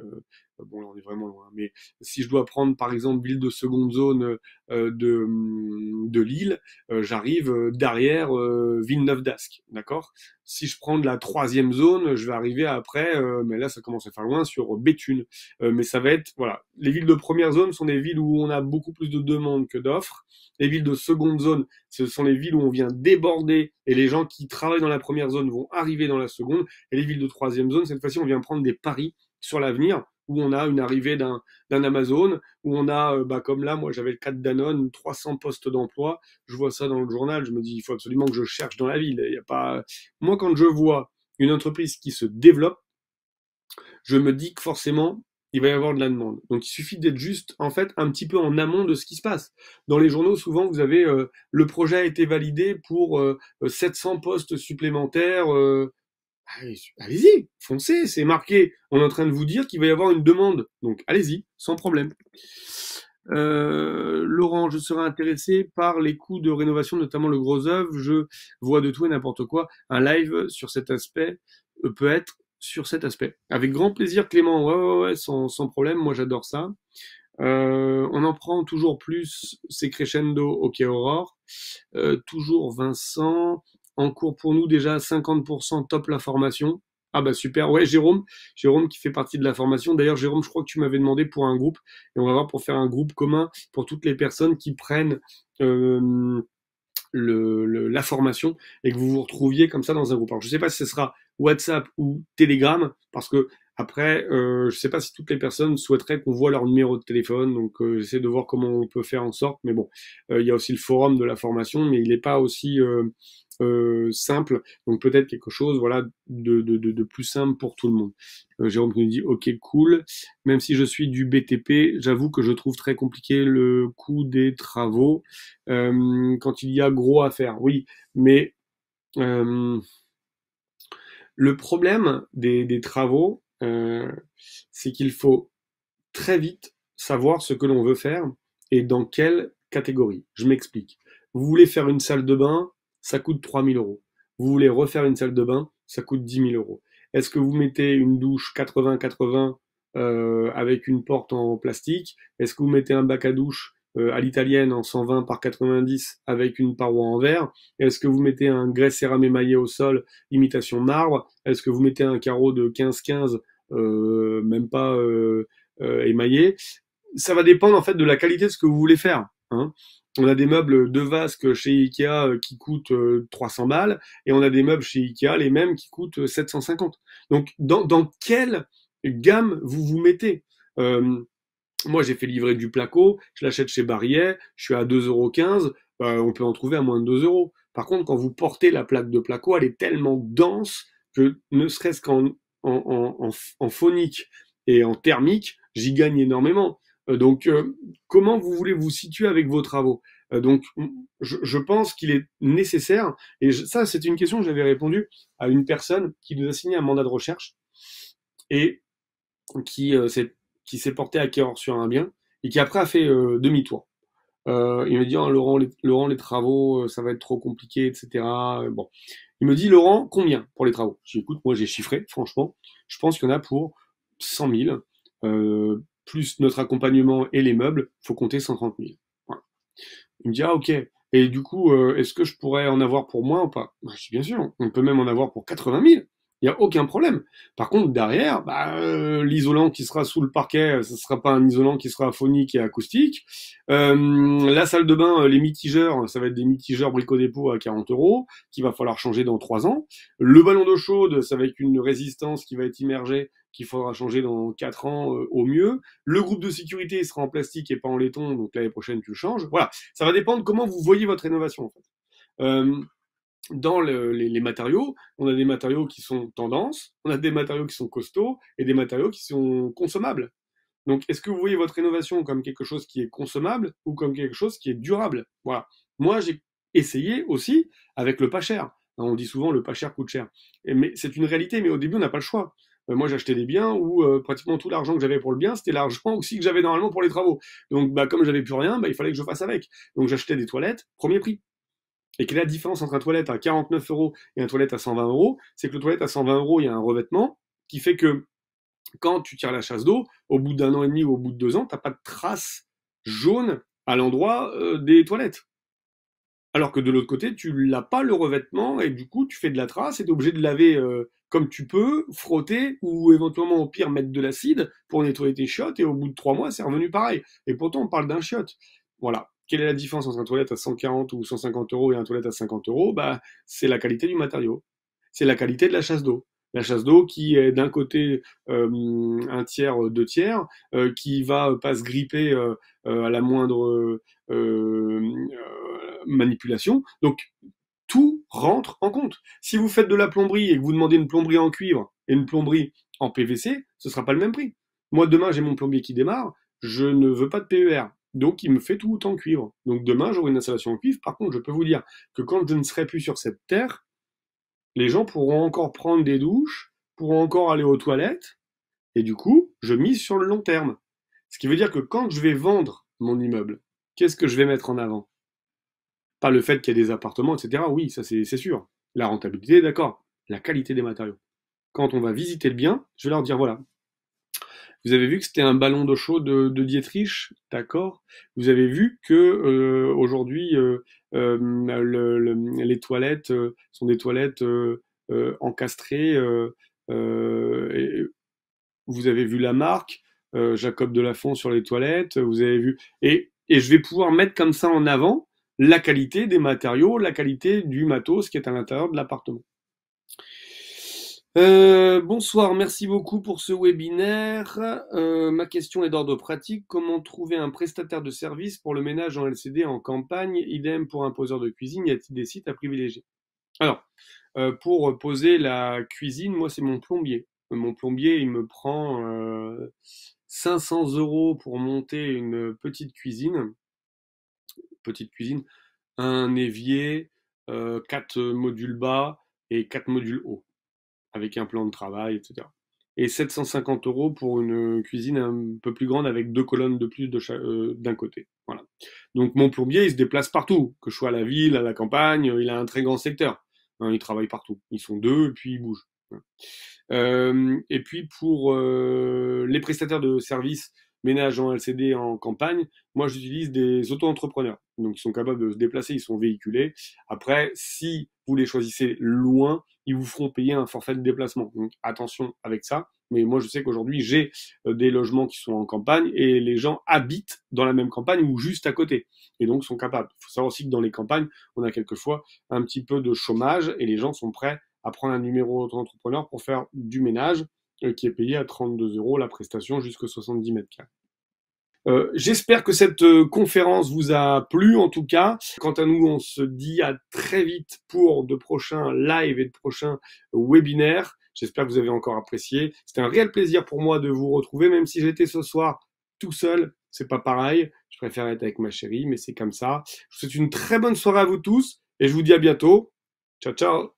bon, là, on est vraiment loin. Mais si je dois prendre, par exemple, ville de seconde zone de Lille, j'arrive derrière Villeneuve-d'Ascq, d'accord? Si je prends de la troisième zone, je vais arriver après, mais là, ça commence à faire loin, sur Béthune. Mais ça va être, voilà, les villes de première zone sont des villes où on a beaucoup plus de demandes que d'offres. Les villes de seconde zone, ce sont les villes où on vient déborder et les gens qui travaillent dans la première zone vont arriver dans la seconde. Et les villes de troisième zone, cette fois-ci, on vient prendre des paris sur l'avenir où on a une arrivée d'un Amazon, où on a, comme là, moi j'avais le cas de Danone, 300 postes d'emploi. Je vois ça dans le journal, je me dis, il faut absolument que je cherche dans la ville. Il y a pas... Moi, quand je vois une entreprise qui se développe, je me dis que forcément, il va y avoir de la demande. Donc il suffit d'être juste, en fait, un petit peu en amont de ce qui se passe. Dans les journaux, souvent, vous avez le projet a été validé pour 700 postes supplémentaires. Allez-y, foncez, c'est marqué. On est en train de vous dire qu'il va y avoir une demande. Donc allez-y, sans problème. Laurent, je serais intéressé par les coûts de rénovation, notamment le gros œuvre. Je vois de tout et n'importe quoi. Un live sur cet aspect peut être sur cet aspect. Avec grand plaisir, Clément. Ouais, sans problème. Moi, j'adore ça. On en prend toujours plus. C'est crescendo. Ok, Aurore. Toujours Vincent. En cours pour nous, déjà 50% top la formation. Ah bah super, ouais, Jérôme qui fait partie de la formation. D'ailleurs, Jérôme, je crois que tu m'avais demandé pour un groupe, et on va voir pour faire un groupe commun pour toutes les personnes qui prennent la formation et que vous vous retrouviez comme ça dans un groupe. Alors, je ne sais pas si ce sera WhatsApp ou Telegram, parce que après, je ne sais pas si toutes les personnes souhaiteraient qu'on voit leur numéro de téléphone, donc j'essaie de voir comment on peut faire en sorte. Mais bon, il y a aussi le forum de la formation, mais il n'est pas aussi simple. Donc peut-être quelque chose, voilà, de plus simple pour tout le monde. Jérôme qui nous dit, ok, cool. Même si je suis du BTP, j'avoue que je trouve très compliqué le coût des travaux quand il y a gros à faire. Oui, mais euh, le problème des travaux, c'est qu'il faut très vite savoir ce que l'on veut faire et dans quelle catégorie. Je m'explique. Vous voulez faire une salle de bain, ça coûte 3 000 euros. Vous voulez refaire une salle de bain, ça coûte 10 000 euros. Est-ce que vous mettez une douche 80-80 avec une porte en plastique? Est-ce que vous mettez un bac à douche à l'italienne en 120 par 90 avec une paroi en verre? Est-ce que vous mettez un grès cérame émaillé au sol, imitation marbre? Est-ce que vous mettez un carreau de 15-15, même pas émaillé? Ça va dépendre en fait de la qualité de ce que vous voulez faire. Hein. On a des meubles de vasque chez Ikea qui coûtent 300 balles et on a des meubles chez Ikea les mêmes qui coûtent 750. Donc dans quelle gamme vous vous mettez? Moi j'ai fait livrer du placo, je l'achète chez Barriet, je suis à 2,15 €, on peut en trouver à moins de 2 euros. Par contre, quand vous portez la plaque de placo, elle est tellement dense que ne serait-ce qu'en phonique et en thermique, j'y gagne énormément. Donc, comment vous voulez vous situer avec vos travaux? Donc, je pense qu'il est nécessaire, et ça, c'est une question que j'avais répondu à une personne qui nous a signé un mandat de recherche et qui s'est porté acquéreur sur un bien et qui après a fait demi-tour. Il me dit oh, Laurent, les travaux, ça va être trop compliqué, etc. Bon, il me dit Laurent, combien pour les travaux? Je dis écoute, moi j'ai chiffré, franchement, je pense qu'il y en a pour 100 000, plus notre accompagnement et les meubles, faut compter 130 000. Voilà. Il me dit ah ok. Et du coup, est-ce que je pourrais en avoir pour moins ou pas? Je dis bien sûr, on peut même en avoir pour 80 000. Il n'y a aucun problème. Par contre, derrière, l'isolant qui sera sous le parquet, ce ne sera pas un isolant qui sera phonique et acoustique. La salle de bain, les mitigeurs, ça va être des mitigeurs Brico-Dépôt à 40 euros, qu'il va falloir changer dans 3 ans. Le ballon d'eau chaude, ça va être une résistance qui va être immergée, qu'il faudra changer dans 4 ans au mieux. Le groupe de sécurité sera en plastique et pas en laiton, donc l'année prochaine tu le changes. Voilà, ça va dépendre comment vous voyez votre rénovation en fait. Dans les matériaux, on a des matériaux qui sont tendance, on a des matériaux qui sont costauds et des matériaux qui sont consommables. Donc, est-ce que vous voyez votre rénovation comme quelque chose qui est consommable ou comme quelque chose qui est durable? Voilà. Moi, j'ai essayé aussi avec le pas cher. On dit souvent le pas cher coûte cher. Mais c'est une réalité, mais au début, on n'a pas le choix. Moi, j'achetais des biens où pratiquement tout l'argent que j'avais pour le bien, c'était l'argent aussi que j'avais normalement pour les travaux. Donc, comme j'avais plus rien, il fallait que je fasse avec. Donc, j'achetais des toilettes, premier prix. Et quelle est la différence entre un toilette à 49 euros et un toilette à 120 euros? C'est que le toilette à 120 euros, il y a un revêtement qui fait que quand tu tires la chasse d'eau, au bout d'un an et demi ou au bout de 2 ans, t'as pas de traces jaunes à l'endroit des toilettes. Alors que de l'autre côté, tu l'as pas le revêtement et du coup, tu fais de la trace et tu es obligé de laver comme tu peux, frotter ou éventuellement au pire mettre de l'acide pour nettoyer tes chiottes et au bout de 3 mois, c'est revenu pareil. Et pourtant, on parle d'un chiotte. Voilà. Quelle est la différence entre un toilette à 140 ou 150 euros et un toilette à 50 euros? C'est la qualité du matériau. C'est la qualité de la chasse d'eau. La chasse d'eau qui est d'un côté un tiers, 2 tiers, qui va pas se gripper à la moindre manipulation. Donc tout rentre en compte. Si vous faites de la plomberie et que vous demandez une plomberie en cuivre et une plomberie en PVC, ce sera pas le même prix. Moi demain j'ai mon plombier qui démarre, je ne veux pas de PER. Donc il me fait tout en cuivre. Donc demain j'aurai une installation en cuivre. Par contre, je peux vous dire que quand je ne serai plus sur cette terre, les gens pourront encore prendre des douches, pourront encore aller aux toilettes, et du coup, je mise sur le long terme. Ce qui veut dire que quand je vais vendre mon immeuble, qu'est-ce que je vais mettre en avant? Pas le fait qu'il y ait des appartements, etc. Oui, ça c'est sûr. La rentabilité, d'accord. La qualité des matériaux. Quand on va visiter le bien, je vais leur dire voilà, vous avez vu que c'était un ballon d'eau chaude de Dietrich, d'accord? Vous avez vu que aujourd'hui les toilettes sont des toilettes encastrées. Et vous avez vu la marque Jacob Delafont sur les toilettes. Vous avez vu et je vais pouvoir mettre comme ça en avant la qualité des matériaux, la qualité du matos qui est à l'intérieur de l'appartement. Bonsoir, merci beaucoup pour ce webinaire. Ma question est d'ordre pratique. Comment trouver un prestataire de service pour le ménage en LCD en campagne? Idem pour un poseur de cuisine. Y a-t-il des sites à privilégier? Alors, pour poser la cuisine, moi, c'est mon plombier. Mon plombier, il me prend 500 euros pour monter une petite cuisine, un évier, 4 modules bas et 4 modules hauts, avec un plan de travail, etc. Et 750 euros pour une cuisine un peu plus grande avec 2 colonnes de plus d'un côté. Voilà. Donc mon plombier, il se déplace partout, que je sois à la ville, à la campagne, il a un très grand secteur. Hein, il travaille partout. Ils sont deux et puis ils bougent. Et puis pour les prestataires de services ménage en LCD en campagne, moi j'utilise des auto-entrepreneurs. Donc ils sont capables de se déplacer, ils sont véhiculés. Après, si vous les choisissez loin, ils vous feront payer un forfait de déplacement. Donc attention avec ça. Mais moi je sais qu'aujourd'hui j'ai des logements qui sont en campagne et les gens habitent dans la même campagne ou juste à côté. Et donc sont capables. Il faut savoir aussi que dans les campagnes, on a quelquefois un petit peu de chômage et les gens sont prêts à prendre un numéro auto-entrepreneur pour faire du ménage qui est payé à 32 euros la prestation jusqu'à 70 mètres carrés. J'espère que cette conférence vous a plu en tout cas. Quant à nous, on se dit à très vite pour de prochains lives et de prochains webinaires. J'espère que vous avez encore apprécié. C'était un réel plaisir pour moi de vous retrouver, même si j'étais ce soir tout seul. C'est pas pareil. Je préfère être avec ma chérie, mais c'est comme ça. Je vous souhaite une très bonne soirée à vous tous et je vous dis à bientôt. Ciao, ciao.